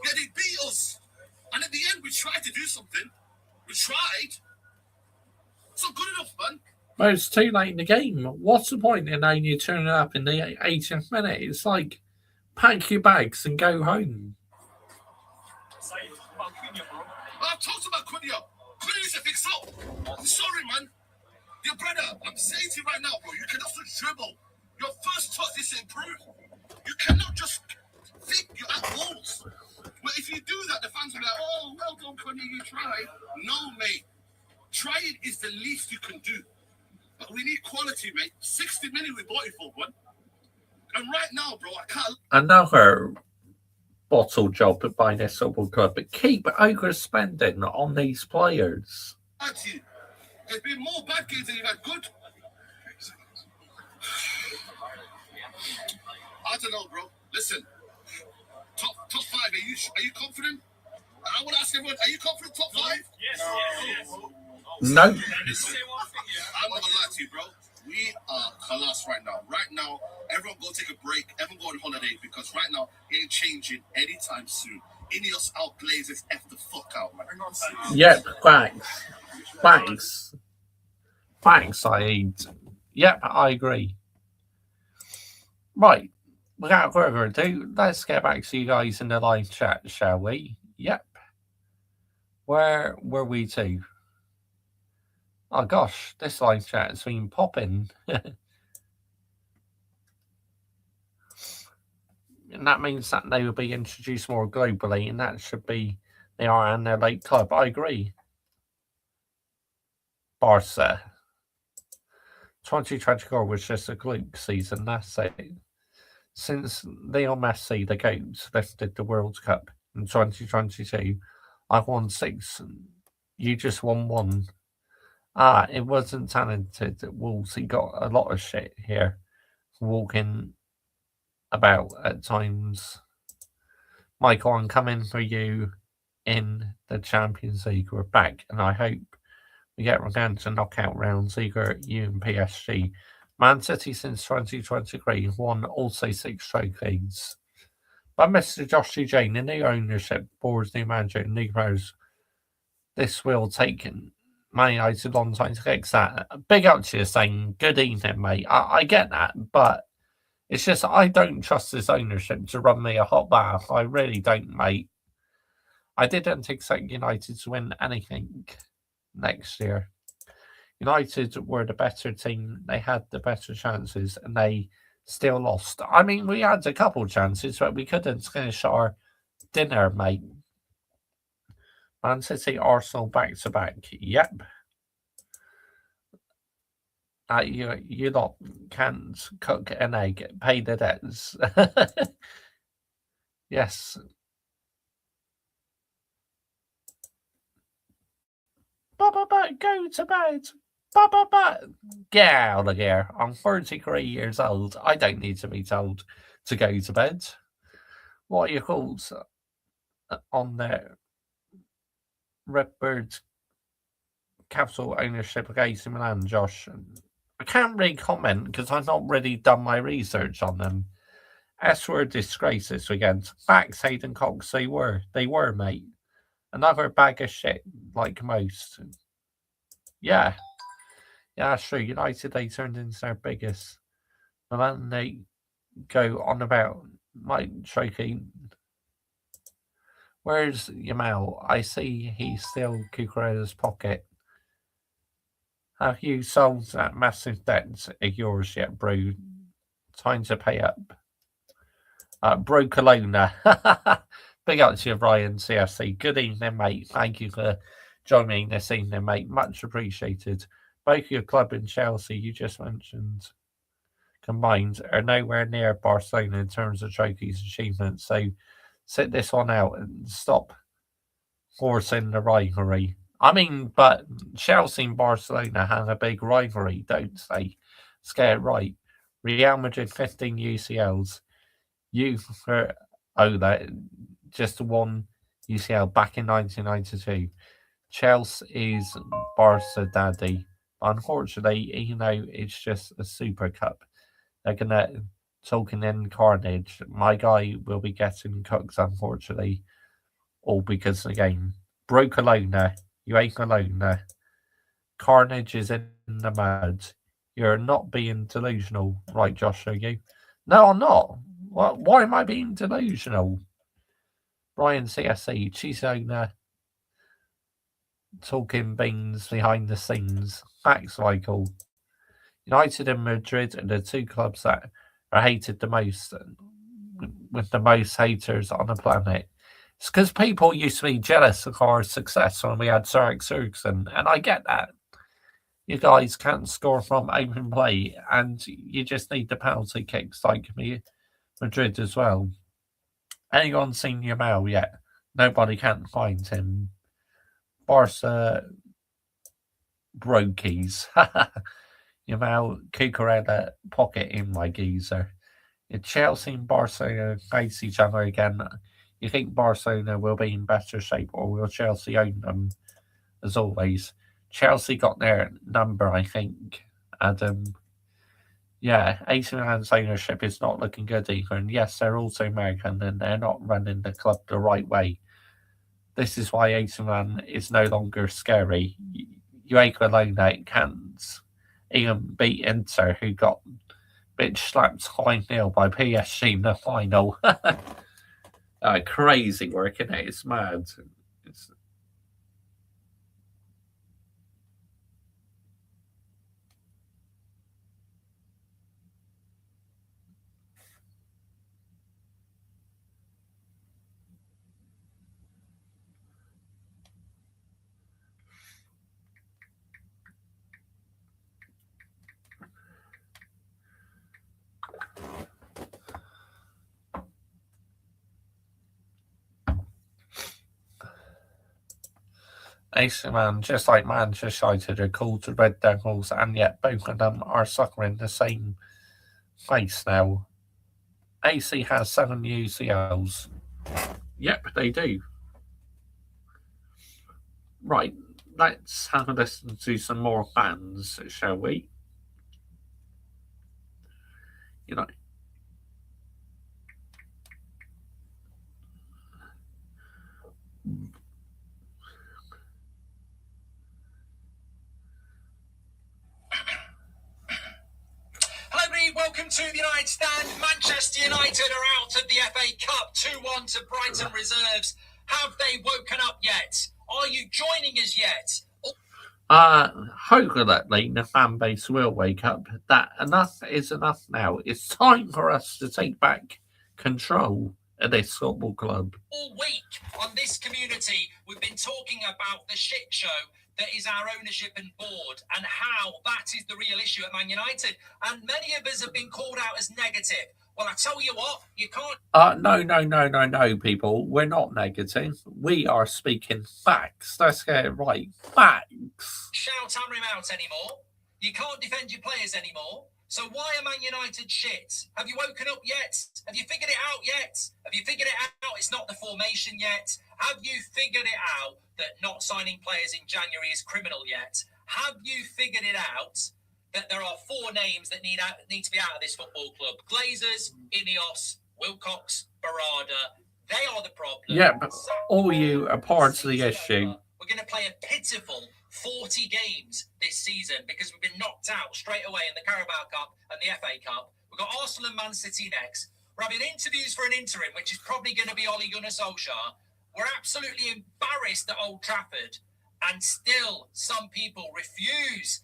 Yeah, they beat us. And at the end, we tried to do something. We tried. It's not good enough, man. But it's too late in the game. What's the point in only turning up in the 80th minute? It's like, pack your bags and go home. I've talked about Cunha. Cunha needs to fix up. I'm sorry, man. Your brother, I'm saying to you right now, bro, you can also dribble. Your first touch is to improve. You cannot just think you're at goals. But if you do that, the fans will be like, oh, well done, Cunha, you tried. No, mate. Trying is the least you can do. But we need quality, mate. 60 million we bought it for, one. And right now, bro, I can't. Another bottle job by this football club, but keep overspending on these players. There's been more bad games than you've had good. I don't know, bro. Listen, top 5. Are you confident? I want to ask everyone: are you confident top 5? Yes. No. I'm not gonna lie to you, bro. We are collapsed right now. Right now, everyone go take a break. Everyone go on holiday because right now it ain't changing anytime soon. Ineos out Glazers F the fuck out, man. Yep, thanks. Thanks, Saeed. Yep, I agree. Right, without further ado, let's get back to you guys in the live chat, shall we? Yep. Where were we to? Oh gosh, this live chat has been popping. And that means that they will be introduced more globally, and that should be they are and their late club. I agree. Barca. 2024 was just a fluke season, that's it. Since Leo Messi, the GOAT, lifted the World Cup in 2022, I've won 6. You just won 1. It wasn't talented. Wolves, he got a lot of shit here. Walking about at times. Michael, I'm coming for you in the Champions League. We're back, and I hope we get Regan's knockout rounds, either you and PSG. Man City since 2023 won also 6 trophies. But Mr. Joshie Jane, in new ownership, Board's new manager, new players, this will take Man United a long time to fix that. Big up to you saying, good evening, mate. I get that, but it's just I don't trust this ownership to run me a hot bath. I really don't, mate. I didn't expect United to win anything next year. United were the better team. They had the better chances, and they still lost. I mean, we had a couple chances, but we couldn't finish our dinner, mate. Man City, Arsenal, back-to-back. Yep. You lot can't cook an egg, pay the debts. Yes. Go to bed. Ba. Get out of here. I'm 33 years old. I don't need to be told to go to bed. What are your calls on the Redbird capital ownership of AC Milan, Josh? I can't really comment because I've not really done my research on them. S were a disgrace this weekend. Max, Hayden Cox, they were, mate. Another bag of shit, like most. Yeah, that's true. United, they turned into their biggest. Milan, they go on about Mike Trophy. Where's Yamal? I see he's still Cucurella's pocket. Have you solved that massive debt of yours yet, bro? Time to pay up. Bro Kelowna. Big up to you, Ryan CFC. Good evening, mate. Thank you for joining me this evening, mate. Much appreciated. Both your club and Chelsea, you just mentioned, combined, are nowhere near Barcelona in terms of trophies achievements. So sit this one out and stop forcing the rivalry. I mean, but Chelsea and Barcelona have a big rivalry, don't they? Let's get it right. Real Madrid 15 UCLs. You for that just one UCL back in 1992. Chelsea is Barca daddy. Unfortunately, even though it's just a Super Cup, they're gonna talking in carnage. My guy will be getting cooked, unfortunately, all because of the game. Bro Kelowna, you ain't Kelowna. Carnage is in the mud. You're not being delusional, right, Josh? Are you? No, I'm not. Why am I being delusional? Brian CSC, cheese owner, talking beans behind the scenes. Max Michael. United and Madrid are the two clubs that are hated the most, with the most haters on the planet. It's because people used to be jealous of our success when we had Sir Alex Ferguson, and I get that. You guys can't score from open play, and you just need the penalty kicks like me. Madrid as well. Anyone seen Yamal yet? Nobody can find him. Barca brokies. Yamal Cucurella pocket in my geezer. If Chelsea and Barcelona face each other again, you think Barcelona will be in better shape, or will Chelsea own them? As always, Chelsea got their number, I think, Adam. Yeah, AC Milan's ownership is not looking good either. And yes, they're also American and they're not running the club the right way. This is why AC Milan is no longer scary. UEFA Lone can't even beat Inter, who got bitch slapped 5-0 by PSG in the final. Crazy work, isn't it? It's mad. It's AC Milan, just like Manchester United, are called the Red Devils, and yet both of them are suffering the same face now. AC has 7 UCLs. Yep, they do. Right, let's have a listen to some more bands, shall we? You know. Welcome to the United Stand. Manchester United are out of the FA Cup 2-1 to Brighton Reserves. Have they woken up yet? Are you joining us yet? Hopefully the fan base will wake up. That enough is enough now. It's time for us to take back control of this football club. All week on this community, we've been talking about the shit show that is our ownership and board, and how that is the real issue at Man United. And many of us have been called out as negative. Well, I tell you what, you can't. No, people. We're not negative. We are speaking facts. Let's get it right. Facts. Shout Amrim out anymore. You can't defend your players anymore. So why are Man United shit? Have you woken up yet? Have you figured it out yet? Have you figured it out? It's not the formation yet. Have you figured it out that not signing players in January is criminal yet? Have you figured it out that there are 4 names that need to be out of this football club? Glazers, Ineos, Wilcox, Barada. They are the problem. Yeah, but all you are parts of the issue. We're going to play a pitiful 40 games this season because we've been knocked out straight away in the Carabao Cup and the FA Cup. We've got Arsenal and Man City next. We're having interviews for an interim, which is probably going to be Ole Gunnar Solskjaer. We're absolutely embarrassed at Old Trafford, and still some people refuse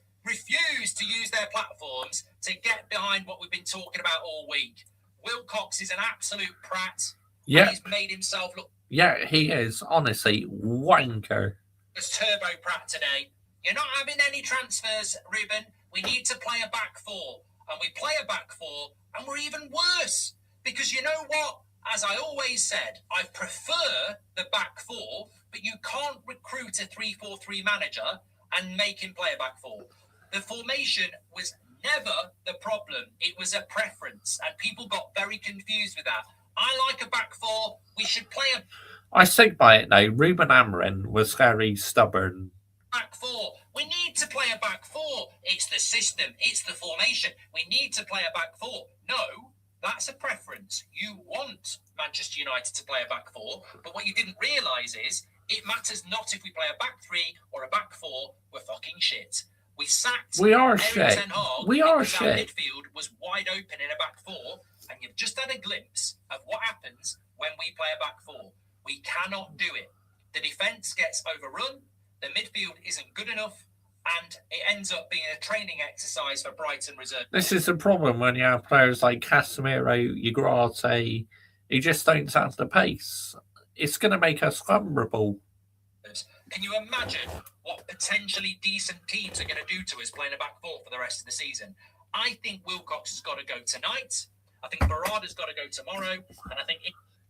to use their platforms to get behind what we've been talking about all week. Wilcox is an absolute prat. Yeah. He's made himself look... Yeah, he is. Honestly, wanker. It's Turbo Pratt today. You're not having any transfers, Ruben. We need to play a back 4. And we play a back 4, and we're even worse. Because you know what? As I always said, I prefer the back 4, but you can't recruit a 3-4-3 manager and make him play a back 4. The formation was never the problem. It was a preference, and people got very confused with that. I like a back 4. We should play a... I stick by it now. Ruben Amorim was very stubborn. Back 4. We need to play a back 4. It's the system. It's the formation. We need to play a back 4. No, that's a preference. You want Manchester United to play a back 4, but what you didn't realise is it matters not if we play a back 3 or a back 4. We're fucking shit. We sacked. We are Eric shit. Ten Hag We are because our shit. midfield was wide open in a back 4, and you've just had a glimpse of what happens when we play a back 4. We cannot do it. The defence gets overrun. The midfield isn't good enough, and it ends up being a training exercise for Brighton reserve. This is the problem when you have players like Casemiro, Ugarte, who just don't have the pace. It's going to make us vulnerable. Can you imagine what potentially decent teams are going to do to us playing a back 4 for the rest of the season? I think Wilcox has got to go tonight. I think Barada's got to go tomorrow, and I think...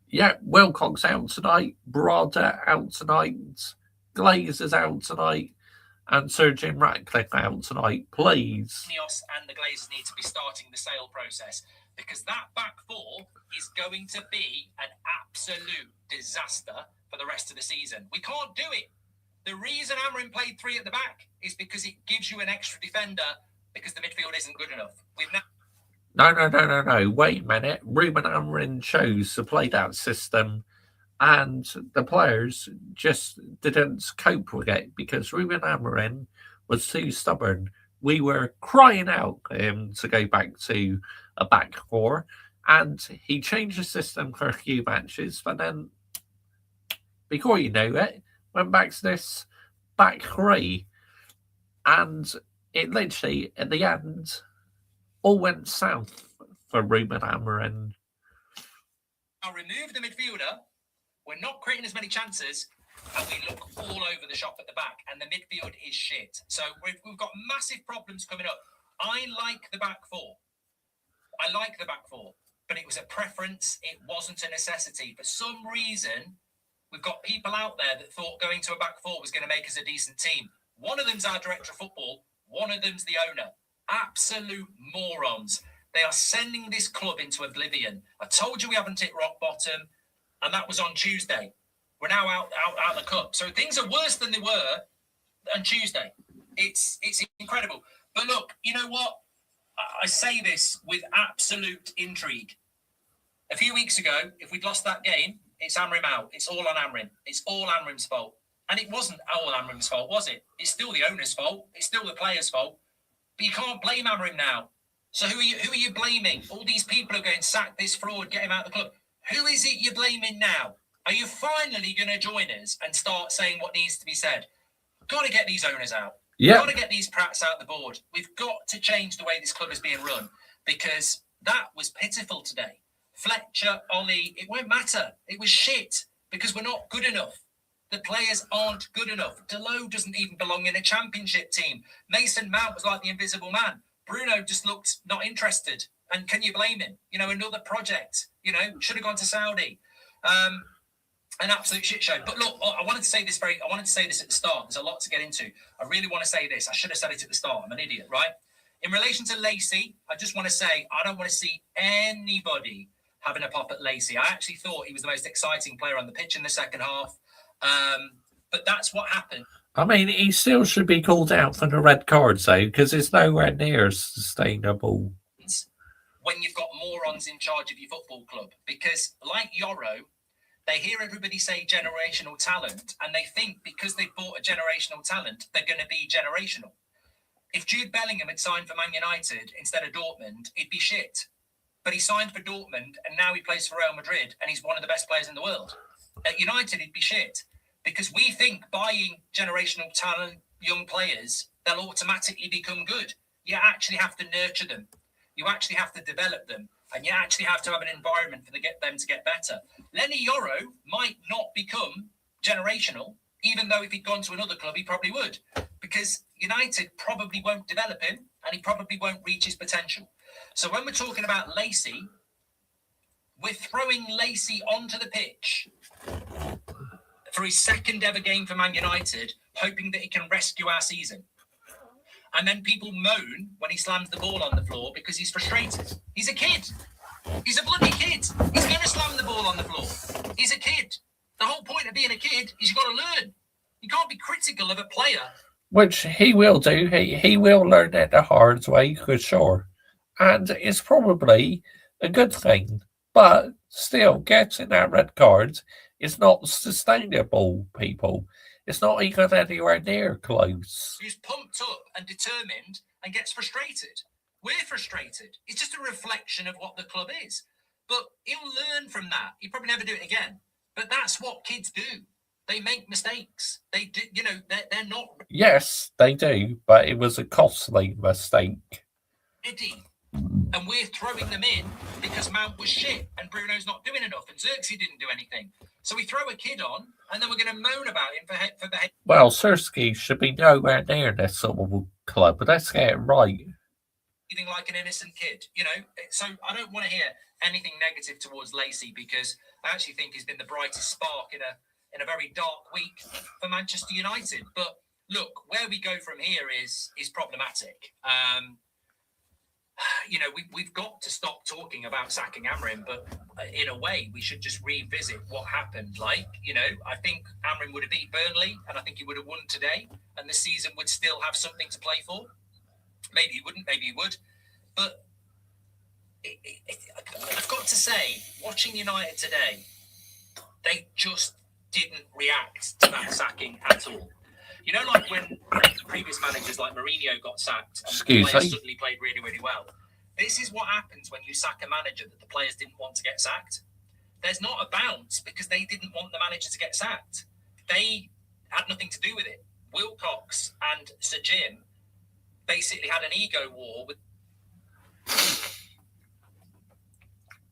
Yeah, Wilcox out tonight, Barada out tonight, Glazers out tonight, and Sir Jim Ratcliffe out tonight, please. Ineos and the Glazers need to be starting the sale process, because that back 4 is going to be an absolute disaster for the rest of the season. We can't do it. The reason Amorim played 3 at the back is because it gives you an extra defender because the midfield isn't good enough. We've now... No. Wait a minute. Ruben Amorim chose to play that system, and the players just didn't cope with it because Ruben Amorim was too stubborn. We were crying out for him to go back to a back 4, and he changed the system for a few matches, but then, before you know it, went back to this back 3, and it literally, at the end, all went south for Ruben Amorim. I'll remove the midfielder. We're not creating as many chances, and we look all over the shop at the back, and the midfield is shit. So we've got massive problems coming up. I like the back 4. But it was a preference. It wasn't a necessity. For some reason, we've got people out there that thought going to a back 4 was going to make us a decent team. One of them's our director of football. One of them's the owner. Absolute morons. They are sending this club into oblivion. I told you we haven't hit rock bottom, and that was on Tuesday. We're now out of the cup. So things are worse than they were on Tuesday. It's incredible. But look, you know what? I say this with absolute intrigue. A few weeks ago, if we'd lost that game, it's Amorim out. It's all on Amorim. It's all Amorim's fault. And it wasn't all Amorim's fault, was it? It's still the owner's fault. It's still the player's fault. But you can't blame Amorim now. So who are you blaming? All these people are going, sack this fraud, get him out of the club. Who is it you're blaming now? Are you finally going to join us and start saying what needs to be said? Got to get these owners out. Yeah. Got to get these prats out the board. We've got to change the way this club is being run, because that was pitiful today. Fletcher, Ollie, it won't matter. It was shit because we're not good enough. The players aren't good enough. Delot doesn't even belong in a championship team. Mason Mount was like the invisible man. Bruno just looked not interested. And can you blame him? You know, another project, you know, should have gone to Saudi. An absolute shit show. But look, I wanted to say this at the start. There's a lot to get into. I really want to say this. I should have said it at the start. I'm an idiot, right? In relation to Lacey, I just want to say I don't want to see anybody having a pop at Lacey. I actually thought he was the most exciting player on the pitch in the second half. But that's what happened. I mean, he still should be called out for the red cards, though, because it's nowhere near sustainable. When you've got morons in charge of your football club. Because, like Yoro, they hear everybody say generational talent, and they think because they've bought a generational talent, they're going to be generational. If Jude Bellingham had signed for Man United instead of Dortmund, he'd be shit. But he signed for Dortmund, and now he plays for Real Madrid, and he's one of the best players in the world. At United, he'd be shit. Because we think buying generational talent, young players, they'll automatically become good. You actually have to nurture them. You actually have to develop them. And you actually have to have an environment for them to get better. Lenny Yoro might not become generational, even though if he'd gone to another club, he probably would. Because United probably won't develop him, and he probably won't reach his potential. So when we're talking about Lacey, we're throwing Lacey onto the pitch for his second ever game for Man United, hoping that he can rescue our season. And then people moan when he slams the ball on the floor because he's frustrated. He's a kid. He's a bloody kid. He's going to slam the ball on the floor. He's a kid. The whole point of being a kid is you've got to learn. You can't be critical of a player. Which he will do. He will learn it the hard way, for sure. And it's probably a good thing. But still, getting that red card is not sustainable, people. It's not even anywhere near close. Who's pumped up and determined and gets frustrated. We're frustrated. It's just a reflection of what the club is. But he'll learn from that. He'll probably never do it again. But that's what kids do. They make mistakes. They do, you know, they're not. Yes, they do, but it was a costly mistake. Eddie. And we're throwing them in because Mount was shit and Bruno's not doing enough and Xerxes didn't do anything. So we throw a kid on and then we're going to moan about him for behaviour. Well, Xerxes should be nowhere near this sort of club, but let's get it right. Behaving like an innocent kid, you know. So I don't want to hear anything negative towards Lacey because I actually think he's been the brightest spark in a very dark week for Manchester United. But look, where we go from here is problematic. You know, we've got to stop talking about sacking Amorim, but in a way, we should just revisit what happened. Like, you know, I think Amorim would have beat Burnley, and I think he would have won today, and the season would still have something to play for. Maybe he wouldn't, maybe he would. But I've got to say, watching United today, they just didn't react to that sacking at all. You know, like when previous managers like Mourinho got sacked and the players suddenly played really, really well. This is what happens when you sack a manager that the players didn't want to get sacked. There's not a bounce because they didn't want the manager to get sacked. They had nothing to do with it. Wilcox and Sir Jim basically had an ego war with.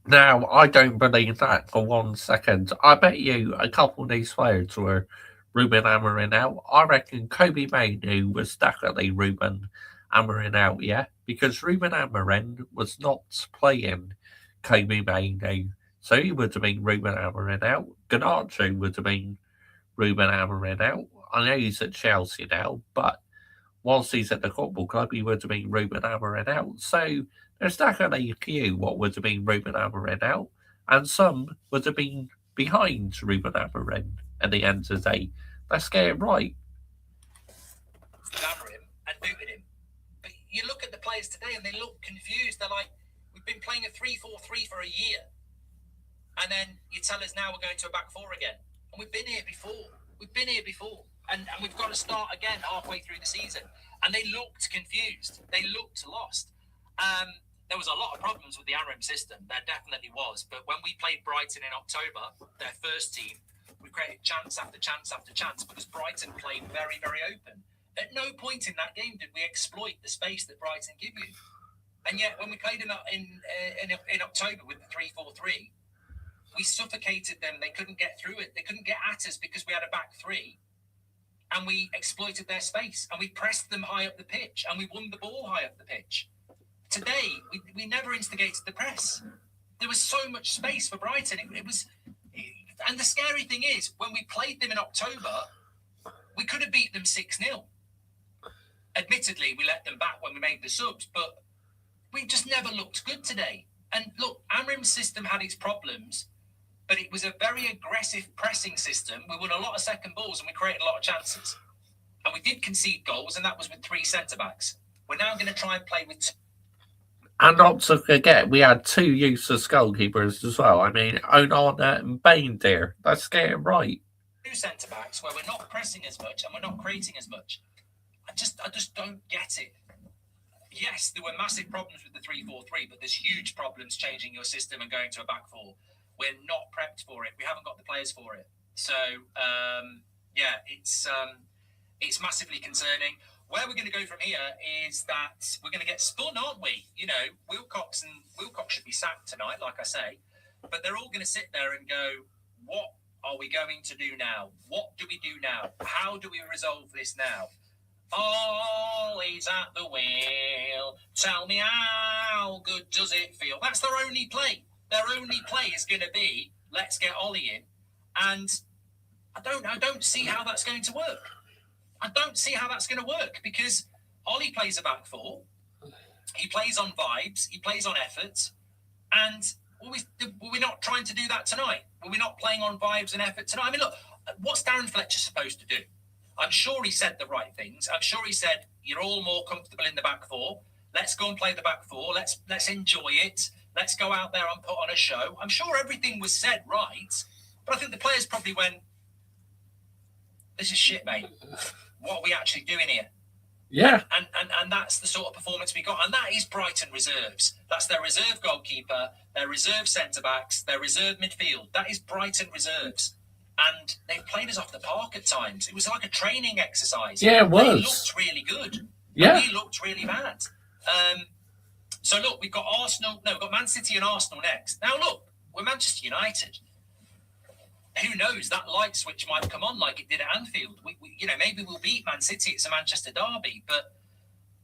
Now, I don't believe that for 1 second. I bet you a couple of these players were Ruben Amorim out. I reckon Kobe Mainoo was definitely Ruben Amorim out, yeah? Because Ruben Amorim was not playing Kobe Mainoo. So he would have been Ruben Amorim out. Garnacho would have been Ruben Amorim out. I know he's at Chelsea now, but whilst he's at the football club, he would have been Ruben Amorim out. So there's definitely a few what would have been Ruben Amorim out, and some would have been behind Ruben Amorim at the end of the day. Let's get it right. Amorim and booted him. But you look at the players today and they look confused. They're like, we've been playing a 3-4-3 for a year. And then you tell us now we're going to a back four again. And we've been here before. And we've got to start again halfway through the season. And they looked confused. They looked lost. There was a lot of problems with the Amorim system. There definitely was. But when we played Brighton in October, their first team, we created chance after chance after chance because Brighton played very, very open. At no point in that game did we exploit the space that Brighton give you. And yet, when we played in October with the 3-4-3, we suffocated them. They couldn't get through it. They couldn't get at us because we had a back three. And we exploited their space. And we pressed them high up the pitch. And we won the ball high up the pitch. Today, we never instigated the press. There was so much space for Brighton. And the scary thing is, when we played them in October, we could have beat them 6-0. Admittedly, we let them back when we made the subs, but we just never looked good today. And look, Amrim's system had its problems, but it was a very aggressive pressing system. We won a lot of second balls and we created a lot of chances. And we did concede goals, and that was with 3 centre-backs. We're now going to try and play with 2. And not to forget, we had 2 useless goalkeepers as well. I mean, Onana and Bain there. Let's get it right. 2 centre-backs where we're not pressing as much and we're not creating as much. I just don't get it. Yes, there were massive problems with the 3-4-3, but there's huge problems changing your system and going to a back 4. We're not prepped for it. We haven't got the players for it. So, it's massively concerning. Where we're going to go from here is that we're going to get spun, aren't we? You know, Wilcox should be sacked tonight, like I say, but they're all going to sit there and go, what are we going to do now? What do we do now? How do we resolve this now? Ollie's at the wheel. Tell me how good does it feel? That's their only play. Their only play is going to be, let's get Ollie in. And I don't see how that's going to work. I don't see how that's going to work because Ollie plays a back 4. He plays on vibes. He plays on effort. And were we not trying to do that tonight? Were we not playing on vibes and effort tonight? I mean, look, what's Darren Fletcher supposed to do? I'm sure he said the right things. I'm sure he said, you're all more comfortable in the back 4. Let's go and play the back 4. Let's enjoy it. Let's go out there and put on a show. I'm sure everything was said right. But I think the players probably went, this is shit, mate. What are we actually doing here? Yeah. And that's the sort of performance we got. And that is Brighton reserves. That's their reserve goalkeeper, their reserve centre-backs, their reserve midfield. That is Brighton reserves. And they've played us off the park at times. It was like a training exercise. Yeah, it was. They looked really good. Yeah. And we looked really bad. So look, we've got Man City and Arsenal next. Now look, we're Manchester United. Who knows? That light switch might come on like it did at Anfield. We maybe we'll beat Man City. It's a Manchester derby, but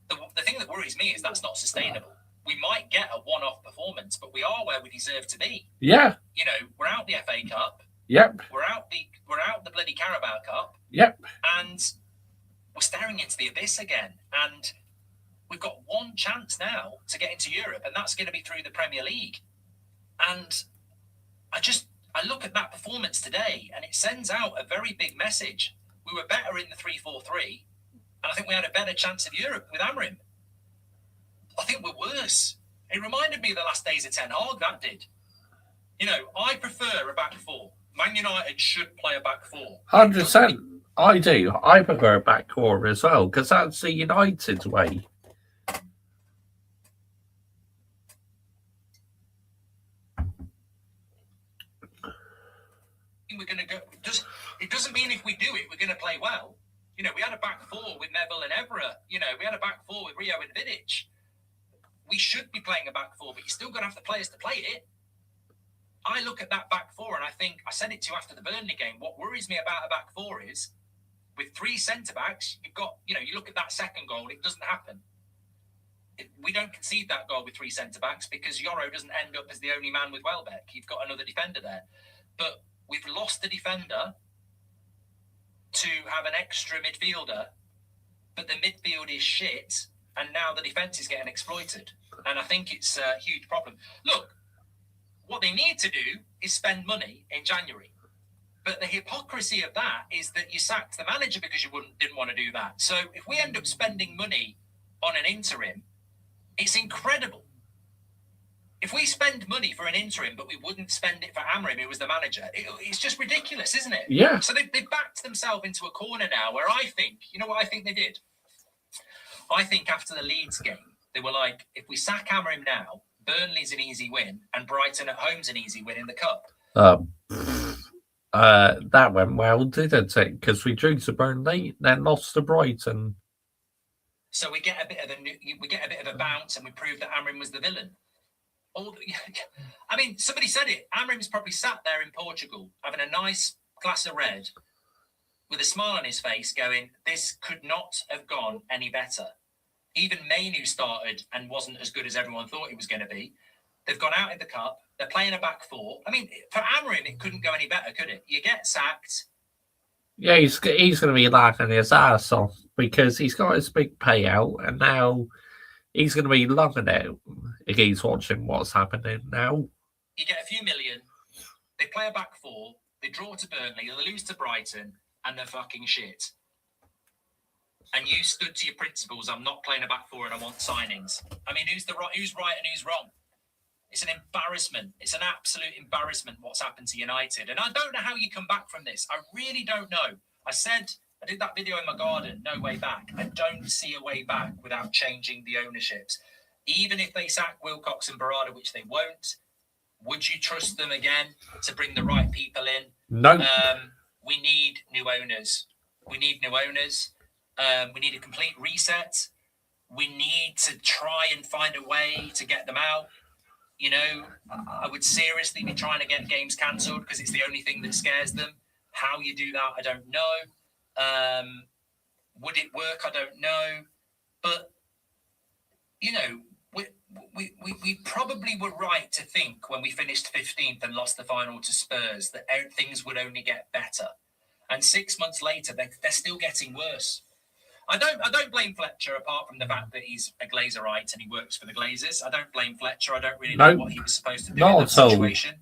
the thing that worries me is that's not sustainable. We might get a one-off performance, but we are where we deserve to be. Yeah. You know, we're out the FA Cup. Yep. We're out the bloody Carabao Cup. Yep. And we're staring into the abyss again. And we've got one chance now to get into Europe, and that's going to be through the Premier League. And I look at that performance today, and it sends out a very big message. We were better in the 3-4-3, and I think we had a better chance of Europe with Amrim. I think we're worse. It reminded me of the last days of Ten Hag, that did. You know, I prefer a back 4. Man United should play a back 4. 100%. I do. I prefer a back 4 as well, because that's the United way. We're going to go. It doesn't mean if we do it, we're going to play well. You know, we had a back 4 with Neville and Evra. You know, we had a back 4 with Rio and Vidic. We should be playing a back 4, but you still got to have the players to play it. I look at that back 4 and I think, I said it to you after the Burnley game, what worries me about a back 4 is with 3 centre-backs, you've got, you look at that second goal, it doesn't happen. We don't concede that goal with 3 centre-backs because Yoro doesn't end up as the only man with Welbeck. You've got another defender there. But we've lost a defender to have an extra midfielder, but the midfield is shit, and now the defence is getting exploited. And I think it's a huge problem. Look, what they need to do is spend money in January. But the hypocrisy of that is that you sacked the manager because you didn't want to do that. So if we end up spending money on an interim, it's incredible. If we spend money for an interim, but we wouldn't spend it for Amrim, who was the manager, it's just ridiculous, isn't it? Yeah. So they backed themselves into a corner now where I think, you know what I think they did? I think after the Leeds game, they were like, if we sack Amrim now, Burnley's an easy win, and Brighton at home's an easy win in the Cup. That went well, didn't it? Because we drew to Burnley, then lost to Brighton. So we get a bit of a bounce, and we proved that Amrim was the villain. I mean, somebody said it. Amrim's probably sat there in Portugal having a nice glass of red with a smile on his face going, this could not have gone any better. Even Mainu started and wasn't as good as everyone thought he was going to be. They've gone out in the cup. They're playing a back four. I mean, for Amorim, it couldn't go any better, could it? You get sacked. Yeah, he's going to be laughing his ass off because he's got his big payout, and now he's going to be loving it if he's watching what's happening now. You get a few million. They play a back four. They draw to Burnley. They lose to Brighton, and they're fucking shit. And you stood to your principles. I'm not playing a back four, and I want signings. I mean, who's right and who's wrong? It's an embarrassment. It's an absolute embarrassment what's happened to United. And I don't know how you come back from this. I really don't know. I did that video in my garden, no way back. I don't see a way back without changing the ownerships. Even if they sack Wilcox and Barada, which they won't, would you trust them again to bring the right people in? No. We need new owners. We need a complete reset. We need to try and find a way to get them out. You know, I would seriously be trying to get games cancelled because it's the only thing that scares them. How you do that, I don't know. Would it work? I don't know. But, you know, we probably were right to think when we finished 15th and lost the final to Spurs that things would only get better. And 6 months later, they're still getting worse. I don't blame Fletcher apart from the fact that he's a Glazerite and he works for the Glazers. I don't blame Fletcher. I don't really know what he was supposed to do in that situation.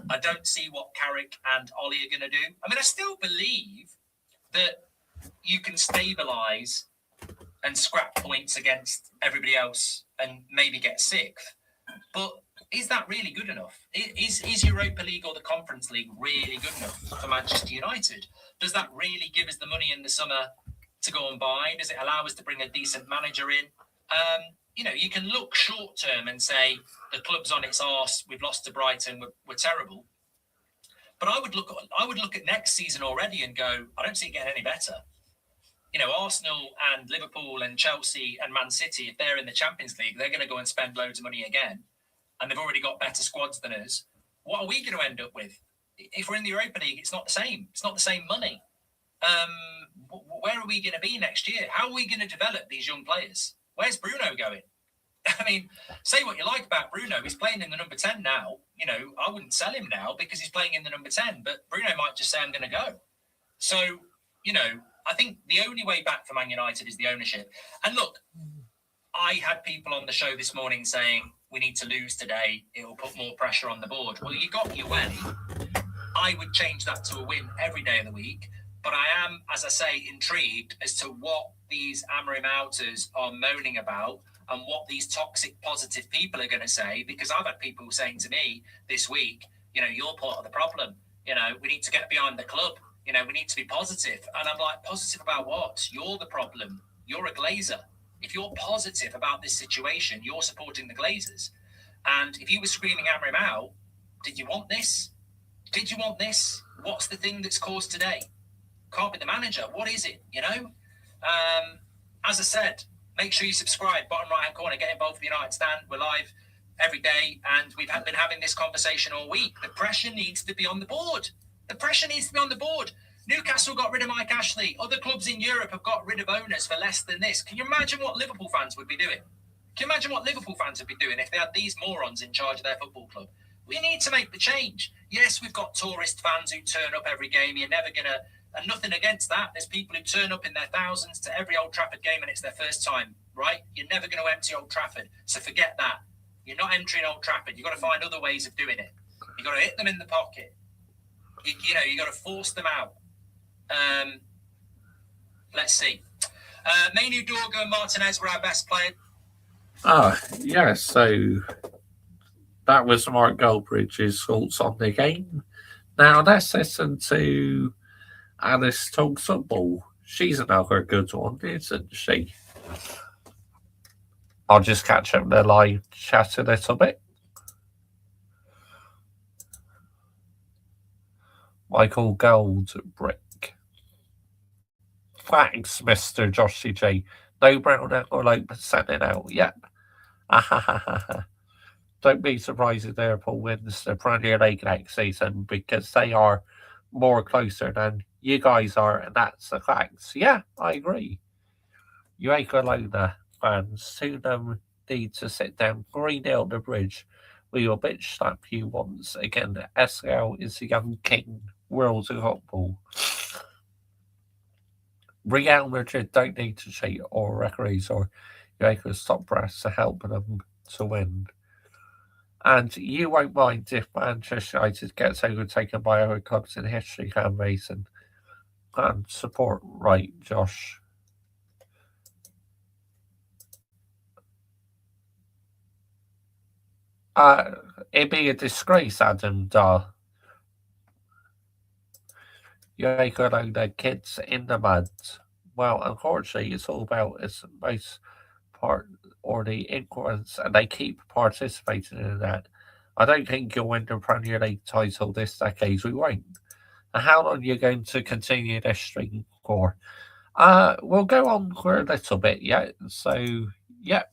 I don't see what Carrick and Ollie are going to do. I mean, I still believe that you can stabilise and scrap points against everybody else and maybe get sixth. But is that really good enough? Is Europa League or the Conference League really good enough for Manchester United? Does that really give us the money in the summer to go and buy? Does it allow us to bring a decent manager in? You know, you can look short term and say the club's on its arse. We've lost to Brighton. We're terrible. But I would look at next season already and go, I don't see it getting any better. You know, Arsenal and Liverpool and Chelsea and Man City, if they're in the Champions League, they're going to go and spend loads of money again. And they've already got better squads than us. What are we going to end up with? If we're in the Europa League, it's not the same. It's not the same money. Where are we going to be next year? How are we going to develop these young players? Where's Bruno going? I mean, say what you like about Bruno. He's playing in the number 10 now. You know, I wouldn't sell him now because he's playing in the number 10. But Bruno might just say, I'm going to go. So, you know, I think the only way back for Man United is the ownership. And look, I had people on the show this morning saying, we need to lose today. It will put more pressure on the board. Well, you got your way. I would change that to a win every day of the week. But I am, as I say, intrigued as to what these Amorim outers are moaning about and what these toxic positive people are going to say. Because I've had people saying to me this week, you know, you're part of the problem. You know, we need to get behind the club. You know, we need to be positive. And I'm like, positive about what? You're the problem. You're a Glazer. If you're positive about this situation, you're supporting the Glazers. And if you were screaming Amorim out, did you want this? Did you want this? What's the thing that's caused today? Can't be the manager. What is it? You know? As I said, make sure you subscribe. Bottom right-hand corner. Get involved with the United Stand. We're live every day. And we've been having this conversation all week. The pressure needs to be on the board. The pressure needs to be on the board. Newcastle got rid of Mike Ashley. Other clubs in Europe have got rid of owners for less than this. Can you imagine what Liverpool fans would be doing? Can you imagine what Liverpool fans would be doing if they had these morons in charge of their football club? We need to make the change. Yes, we've got tourist fans who turn up every game. You're never going to... And nothing against that. There's people who turn up in their thousands to every Old Trafford game and it's their first time, right? You're never going to empty Old Trafford. So forget that. You're not entering Old Trafford. You've got to find other ways of doing it. You've got to hit them in the pocket. You know, you've got to force them out. Let's see. Mainu, Dorgo and Martinez were our best players. Yeah, so that was Mark Goldbridge's thoughts on the game. Now let's listen to Alice Talks Football. She's another good one, isn't she? I'll just catch up the live chat a little bit. Michael Goldbrick. Thanks, Mr. Joshy J. No brown envelope sending out. Yep. Don't be surprised if Liverpool wins the Premier League next season because they are more closer than you guys are, and that's the facts. Yeah, I agree. You ain't gonna fans. Two of them need to sit down 3-0 the bridge. We will bitch slap you once again. SL is the young king. World of football. Real Madrid don't need to cheat or referees or UEFA stop press to help them to win. And you won't mind if Manchester United gets overtaken by other clubs in history, can Mason? And support, right, Josh? It'd be a disgrace, Adam, duh. You ain't got all the kids in the mud. Well, unfortunately, it's all about its most part or the influence, and they keep participating in that. I don't think you'll win the Premier League title this decade. We won't. And how long are you going to continue this string for? We'll go on for a little bit yet. So, yep.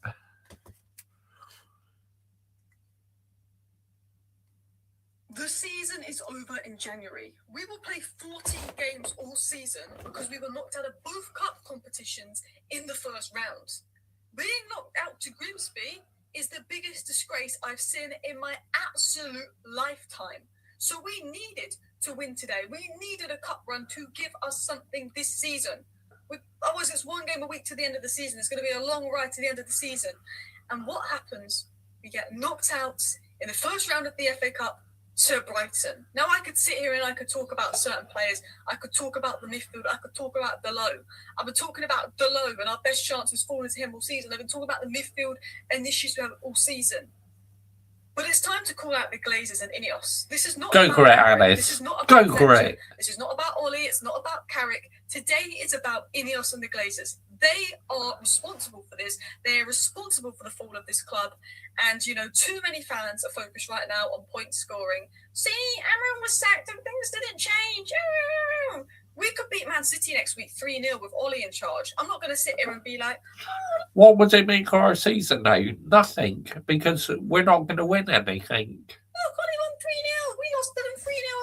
The season is over in January. We will play 14 games all season because we were knocked out of both cup competitions in the first round. Being knocked out to Grimsby is the biggest disgrace I've seen in my absolute lifetime. So we needed to win today. We needed a cup run to give us something this season. Otherwise, it's one game a week to the end of the season. It's going to be a long ride to the end of the season. And what happens? We get knocked out in the first round of the FA Cup to Brighton. Now, I could sit here and I could talk about certain players. I could talk about the midfield. I could talk about Dalot. I've been talking about Dalot and our best chances falling to him all season. I've been talking about the midfield and the issues we have all season. But it's time to call out the Glazers and Ineos. This is not Go about for it, Carrick. Alice. This is not Go about for Fletcher. it. This is not about Ollie. It's not about Carrick. Today is about Ineos and the Glazers. They are responsible for this. They are responsible for the fall of this club. And, you know, too many fans are focused right now on point scoring. See, Amram was sacked and things didn't change. We could beat Man City next week 3-0 with Ollie in charge. I'm not going to sit here and be like, What would it mean for our season now? Nothing, because we're not going to win anything. oh, God, he won 3-0. We lost to them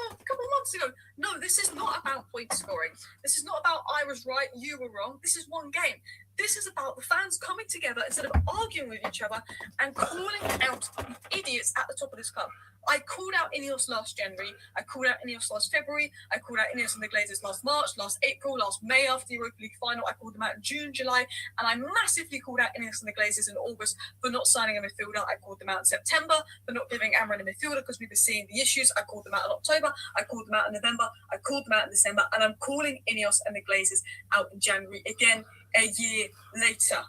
3-0 a couple of months ago. No, this is not about point scoring. This is not about I was right, you were wrong. This is one game. This is about the fans coming together instead of arguing with each other and calling out the idiots at the top of this club. I called out Ineos last January. I called out Ineos last February. I called out Ineos and the Glazers last March, last April, last May after the Europa League final. I called them out in June, July, and I massively called out Ineos and the Glazers in August for not signing a midfielder. I called them out in September for not giving Amran a midfielder because we were seeing the issues. I called them out in October. I called them out in November. I called them out in December, and I'm calling Ineos and the Glazers out in January again a year later.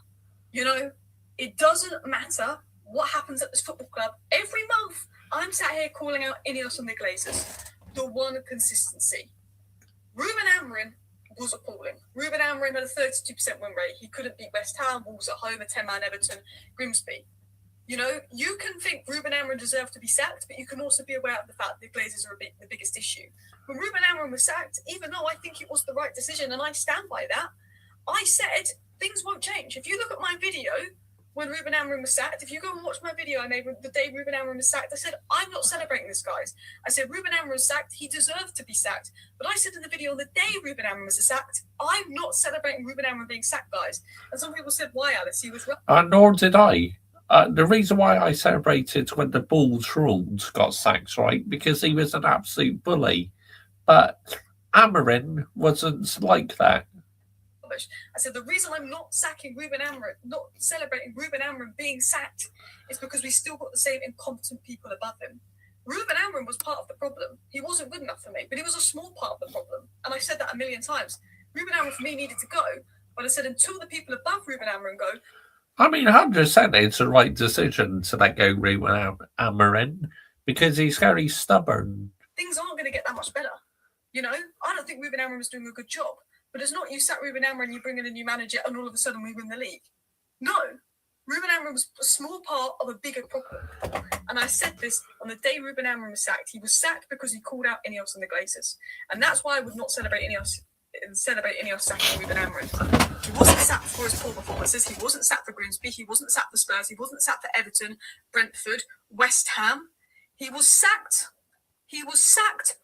You know, it doesn't matter what happens at this football club. Every month, I'm sat here calling out Ineos and the Glazers. The one consistency. Ruben Amorim was appalling. Ruben Amorim had a 32% win rate. He couldn't beat West Ham, Wolves at home, a 10-man Everton, Grimsby. You know, you can think Ruben Amorim deserved to be sacked, but you can also be aware of the fact that the Glazers are the biggest issue. When Ruben Amorim was sacked, even though I think it was the right decision, and I stand by that, I said things won't change. If you look at my video when Ruben Amorim was sacked, if you go and watch my video I made the day Ruben Amorim was sacked, I said, I'm not celebrating this, guys. I said, Ruben Amorim was sacked. He deserved to be sacked. But I said in the video on the day Ruben Amorim was sacked, I'm not celebrating Ruben Amorim being sacked, guys. And some people said, why, Alice? He was right. Nor did I. The reason why I celebrated when the Bulls ruled got sacked, right? Because he was an absolute bully. But Amorim wasn't like that. I said the reason I'm not sacking Ruben Amorim, not celebrating Ruben Amorim being sacked, is because we still got the same incompetent people above him. Ruben Amorim was part of the problem. He wasn't good enough for me, but he was a small part of the problem. And I said that a million times. Ruben Amorim for me needed to go, but I said until the people above Ruben Amorim go. I mean, 100% it's the right decision to let go Ruben Amorim because he's very stubborn. Things aren't going to get that much better. You know, I don't think Ruben Amorim was doing a good job. But it's not you sack Ruben Amorim, you bring in a new manager, and all of a sudden we win the league. No. Ruben Amorim was a small part of a bigger problem. And I said this on the day Ruben Amorim was sacked. He was sacked because he called out Ineos and the Glazers. And that's why I would not celebrate Ineos sacking Ruben Amorim. He wasn't sacked for his poor performances. He wasn't sacked for Grimsby. He wasn't sacked for Spurs. He wasn't sacked for Everton, Brentford, West Ham. He was sacked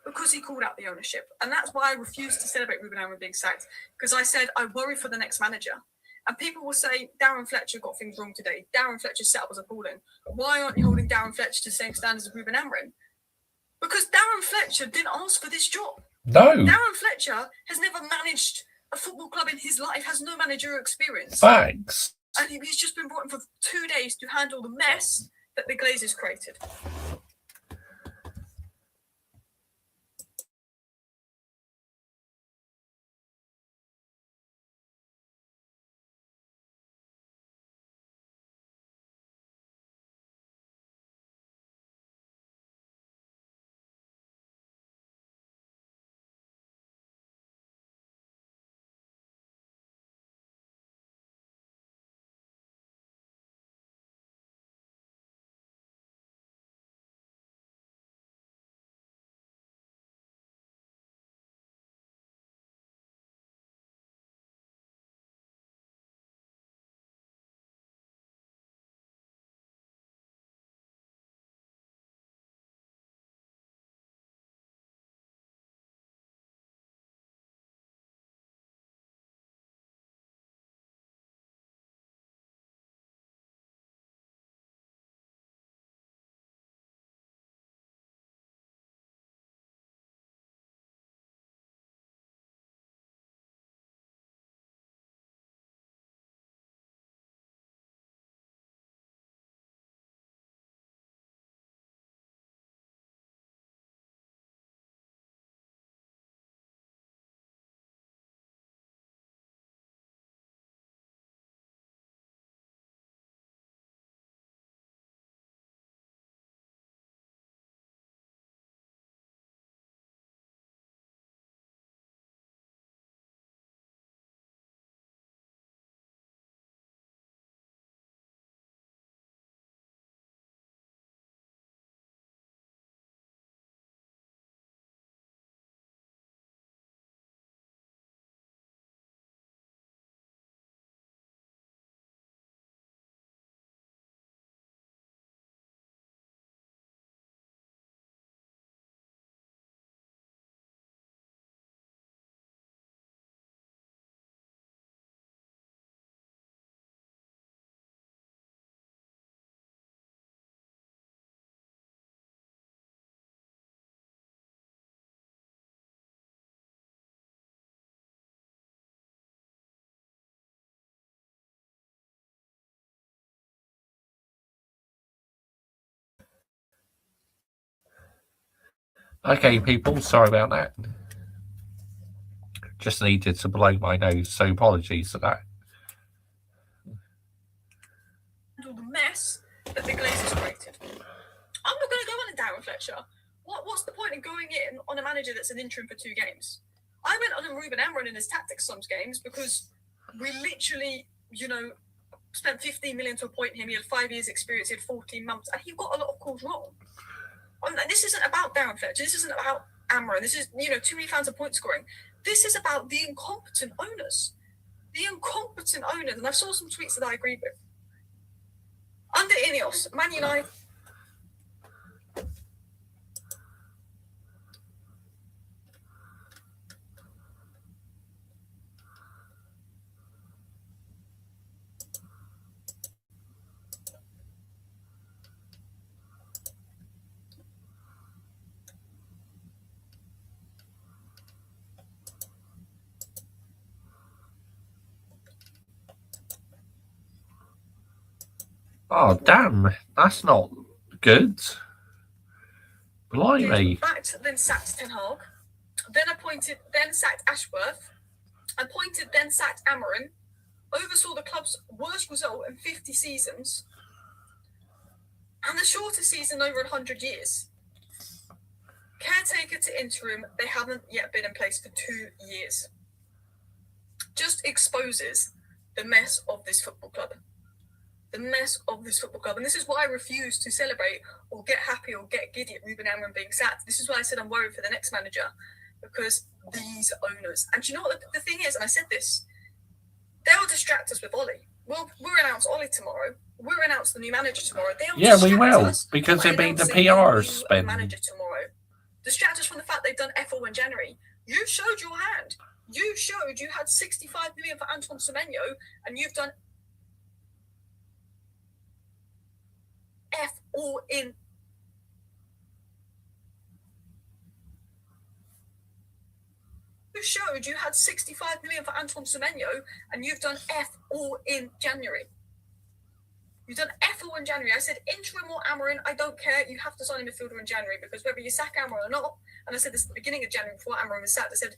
because he called out the ownership. And that's why I refused to celebrate Ruben Amorim being sacked, because I said I worry for the next manager. And people will say, Darren Fletcher got things wrong today. Darren Fletcher's setup was appalling. Why aren't you holding Darren Fletcher to the same standards as Ruben Amorim? Because Darren Fletcher didn't ask for this job. No. Darren Fletcher has never managed a football club in his life, has no managerial experience. Thanks. And he's just been brought in for 2 days to handle the mess that the Glazers created. Okay, people, sorry about that. Just needed to blow my nose, so apologies for that. Handle the mess that the Glazers created. I'm not going to go on a Darren Fletcher. What's the point in going in on a manager that's an interim for 2 games? I went on a Ruben Amorim in his tactics some games because we literally, spent 15 million to appoint him. He had 5 years experience, he had 14 months, and he got a lot of calls wrong. And this isn't about Darren Fletcher. This isn't about Amorim. This is, too many fans of point scoring. This is about the incompetent owners. The incompetent owners. And I saw some tweets that I agree with. Under Ineos, Man United. Oh, damn. That's not good. Blimey. Backed, then sacked Ten Hag. Then sacked Ashworth. Appointed, then sacked Amorim. Oversaw the club's worst result in 50 seasons. And the shortest season over 100 years. Caretaker to interim, they haven't yet been in place for 2 years. Just exposes the mess of this football club. The mess of this football club. And this is why I refuse to celebrate or get happy or get giddy at Ruben Amorim being sacked. This is why I said I'm worried for the next manager. Because these owners, and you know what the thing is, and I said this, they'll distract us with Ollie. We'll announce Ollie tomorrow. We'll announce the new manager tomorrow. We will, because it'll be the PR spend. Manager tomorrow. Distract us from the fact they've done F4 in January. You showed your hand. You showed you had 65 million for Antoine Semenyo, and you've done F all in. You showed you had 65 million for Antoine Semenyo, and you've done F all in January. You've done F all in January. I said interim or Amorim, I don't care. You have to sign a midfielder in January, because whether you sack Amorim or not, and I said this at the beginning of January before Amorim was sacked, I said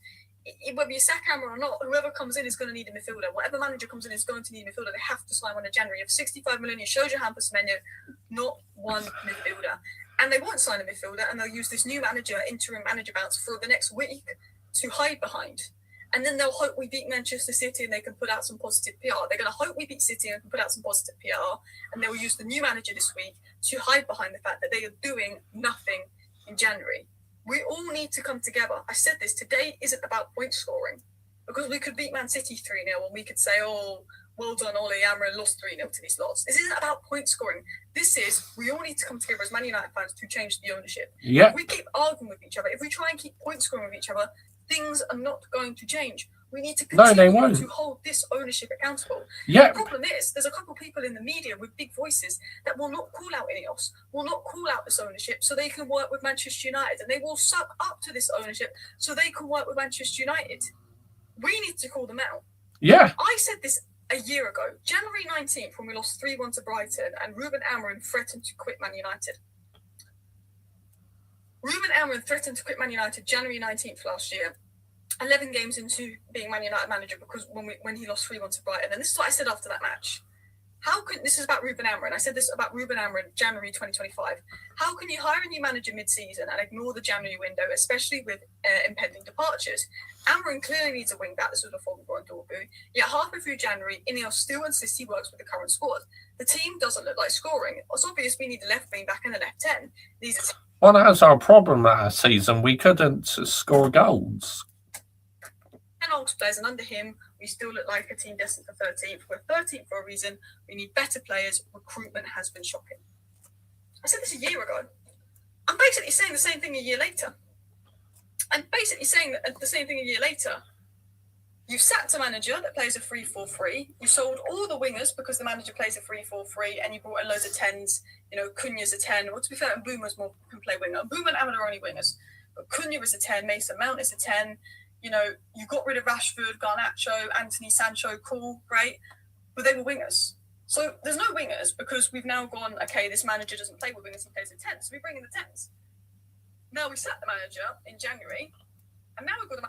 whether you sack Amorim or not, whoever comes in is going to need a midfielder. Whatever manager comes in is going to need a midfielder. They have to sign one in January. You have 65 million. You showed your hand for Semenyo, not one midfielder. And they won't sign a midfielder, and they'll use this new manager, interim manager bounce for the next week to hide behind. And then they'll hope we beat Manchester City and they can put out some positive PR. They're going to hope we beat City and can put out some positive PR. And they will use the new manager this week to hide behind the fact that they are doing nothing in January. We all need to come together. I said this, today isn't about point scoring, because we could beat Man City 3-0 and we could say, oh, well done, Ole Amorim lost 3-0 to these lots. This isn't about point scoring. This is, we all need to come together as Man United fans to change the ownership. Yeah. If we keep arguing with each other, if we try and keep point scoring with each other, things are not going to change. We need to continue to hold this ownership accountable. Yeah. The problem is, there's a couple of people in the media with big voices that will not call out Ineos, will not call out this ownership so they can work with Manchester United, and they will suck up to this ownership so they can work with Manchester United. We need to call them out. Yeah. I said this a year ago, January 19th, when we lost 3-1 to Brighton and Ruben Amorim threatened to quit Man United. Ruben Amorim threatened to quit Man United January 19th last year, 11 games into being Man United manager, because when he lost 3-1 to Brighton. And this is what I said after that match. This is about Ruben Amorim. I said this about Ruben Amorim January 2025. How can you hire a new manager mid-season and ignore the January window, especially with impending departures? Amorim clearly needs a wing-back. This was before we brought in Dorgu. Yet halfway through January, Ineos still insists he works with the current squad. The team doesn't look like scoring. It's obvious we need a left wing-back and a left 10. Well, that's our problem last season. We couldn't score goals. 10 old players, and under him, we still look like a team destined for 13th. We're 13th for a reason. We need better players. Recruitment has been shocking. I said this a year ago. I'm basically saying the same thing a year later. You've sacked a manager that plays a 3-4-3. You sold all the wingers because the manager plays a 3-4-3, and you brought in loads of 10s. You know, Cunha's a 10. Well, to be fair, Mbeumo's more can play winger. Mbeumo and Amad are only wingers. But Cunha is a 10. Mason Mount is a 10. You know, you got rid of Rashford, Garnacho, Anthony Sancho, cool, great. But they were wingers. So there's no wingers because we've now gone, okay, this manager doesn't play with wingers, he plays with 10s. So we bring in the 10s. Now we sacked the manager in January, and now we've got a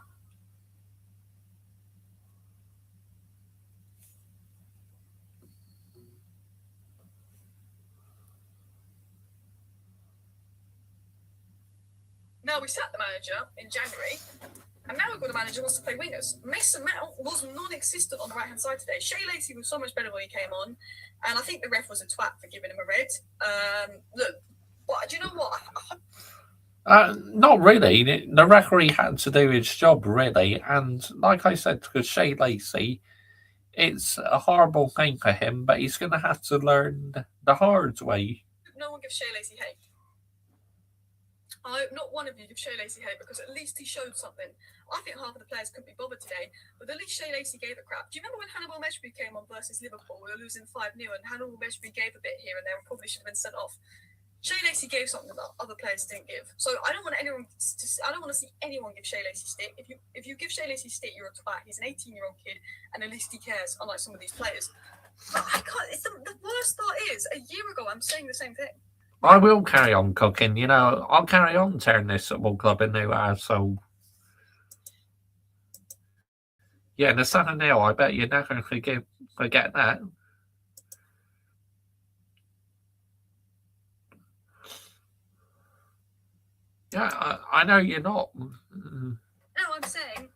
manager who wants to play wingers. Mason Mount was non-existent on the right-hand side today. Shea Lacey was so much better when he came on, and I think the ref was a twat for giving him a red. Look, but do you know what? Not really. The referee had to do his job, really. And like I said, because Shea Lacey, it's a horrible thing for him, but he's going to have to learn the hard way. No one gives Shea Lacey hate. Not one of you give Shea Lacey hate, because at least he showed something. I think half of the players couldn't be bothered today, but at least Shea Lacey gave a crap. Do you remember when Hannibal Mejbri came on versus Liverpool? We were losing 5-0, and Hannibal Mejbri gave a bit here and there and probably should have been sent off. Shea Lacey gave something that other players didn't give. So I don't want to see anyone give Shea Lacey stick. If you give Shea Lacey stick, you're a twat. He's an 18-year-old kid, and at least he cares, unlike some of these players. But I can't. The worst part is, a year ago, I'm saying the same thing. I will carry on cooking. You know, I'll carry on turning this football club into a so. Yeah, the 7-0, I bet you're not going to forget that. Yeah, I know you're not. No, I'm saying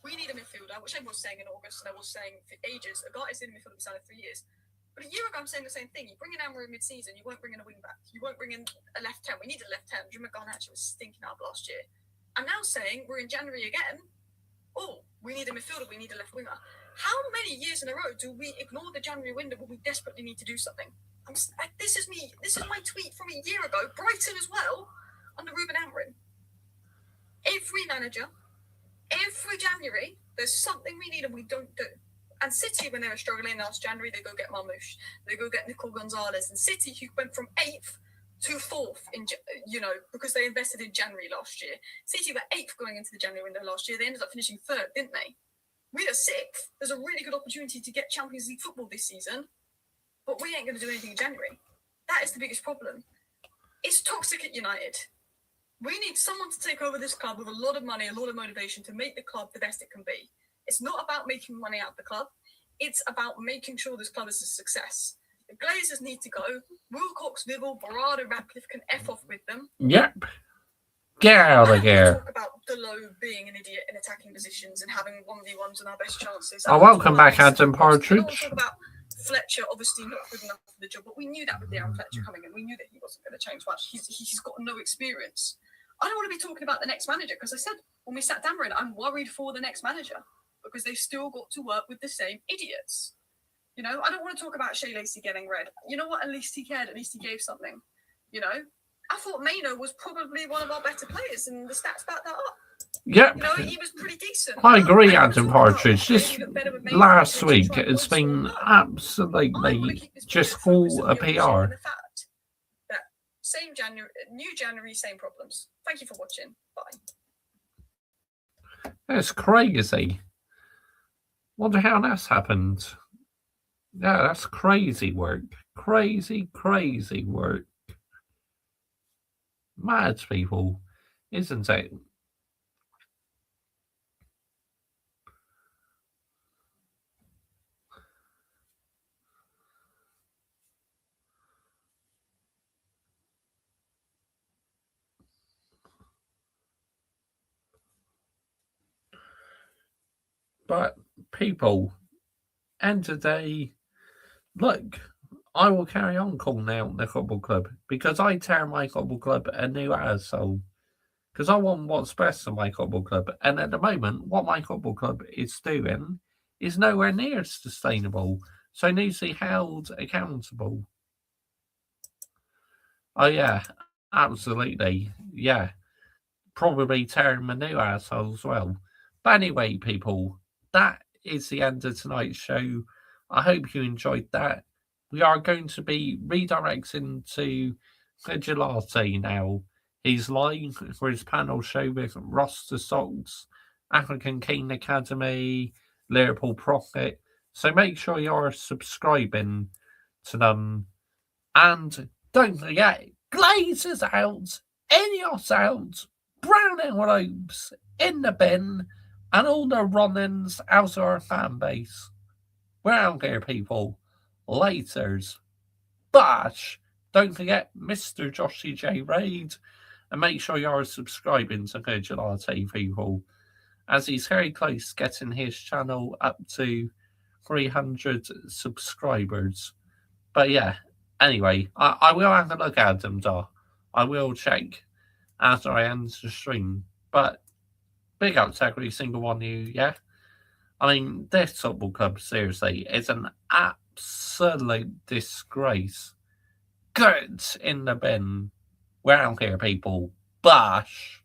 we need a midfielder, which I was saying in August, and I was saying for ages. Agat's in midfielder for 3 years. But a year ago, I'm saying the same thing. You bring in Amorim mid-season, you won't bring in a wing-back. You won't bring in a left 10. We need a left 10. Jim Garnacho was stinking up last year. I'm now saying we're in January again. Oh, we need a midfielder. We need a left winger. How many years in a row do we ignore the January window when we desperately need to do something? This is me. This is my tweet from a year ago. Brighton as well, under Ruben Amorim. Every manager, every January, There's something we need and we don't do. And City, when they were struggling last January, they go get Marmoush, they go get Nicole Gonzalez, and City, who went from 8th to 4th in, because they invested in January last year. City were 8th going into the January window last year. They ended up finishing 3rd, didn't they? We are 6th. There's a really good opportunity to get Champions League football this season, but we ain't going to do anything in January. That is the biggest problem. It's toxic at United. We need someone to take over this club with a lot of money, a lot of motivation to make the club the best it can be. It's not about making money out of the club. It's about making sure this club is a success. The Glazers need to go. Wilcox, Vivel, Barada, Radcliffe can F off with them. Yep. Get out of here. Talk about Delo being an idiot in attacking positions and having 1v1s and our best chances. Oh, welcome back, Adam Partridge. Talk about Fletcher, obviously not good enough for the job, but we knew that with Darren Fletcher coming in. We knew that he wasn't going to change much. He's got no experience. I don't want to be talking about the next manager because I said when we sat down, I'm worried for the next manager because they've still got to work with the same idiots. I don't want to talk about Shea Lacey getting red. You know what? At least he cared. At least he gave something. I thought Maino was probably one of our better players, and the stats back that up. Yep. He was pretty decent. I agree, Adam Partridge. This last week it's been absolutely just full of PR. Same January, new January, same problems. Thank you for watching. Bye. That's crazy. Wonder how that's happened. Yeah, that's crazy work. Crazy work. Mad people, isn't it? But people, end of the day, look, I will carry on calling out the football club because I tear my football club a new asshole. Because I want what's best for my football club. And at the moment, what my football club is doing is nowhere near sustainable. So it needs to be held accountable. Oh, yeah, absolutely. Yeah. Probably tearing my new asshole as well. But anyway, people, that is the end of tonight's show. I hope you enjoyed that. We are going to be redirecting to Gelati now. He's live for his panel show with Ross the Sox, African King Academy, Liverpool Prophet. So make sure you're subscribing to them. And don't forget, Glazers out, Ineos out, brown envelopes in the bin, and all the run-ins out of our fan base. We're out here, people. Laters. Bash. Don't forget Mr. Joshy J. Raid. And make sure you're subscribing to Gelati, people. As he's very close getting his channel up to 300 subscribers. But yeah, anyway, I will have a look at them, though. I will check after I end the stream. But big up to every single one of you, yeah? I mean, this football club, seriously, is an absolute disgrace. Good in the bin. We're out here, people. Bash.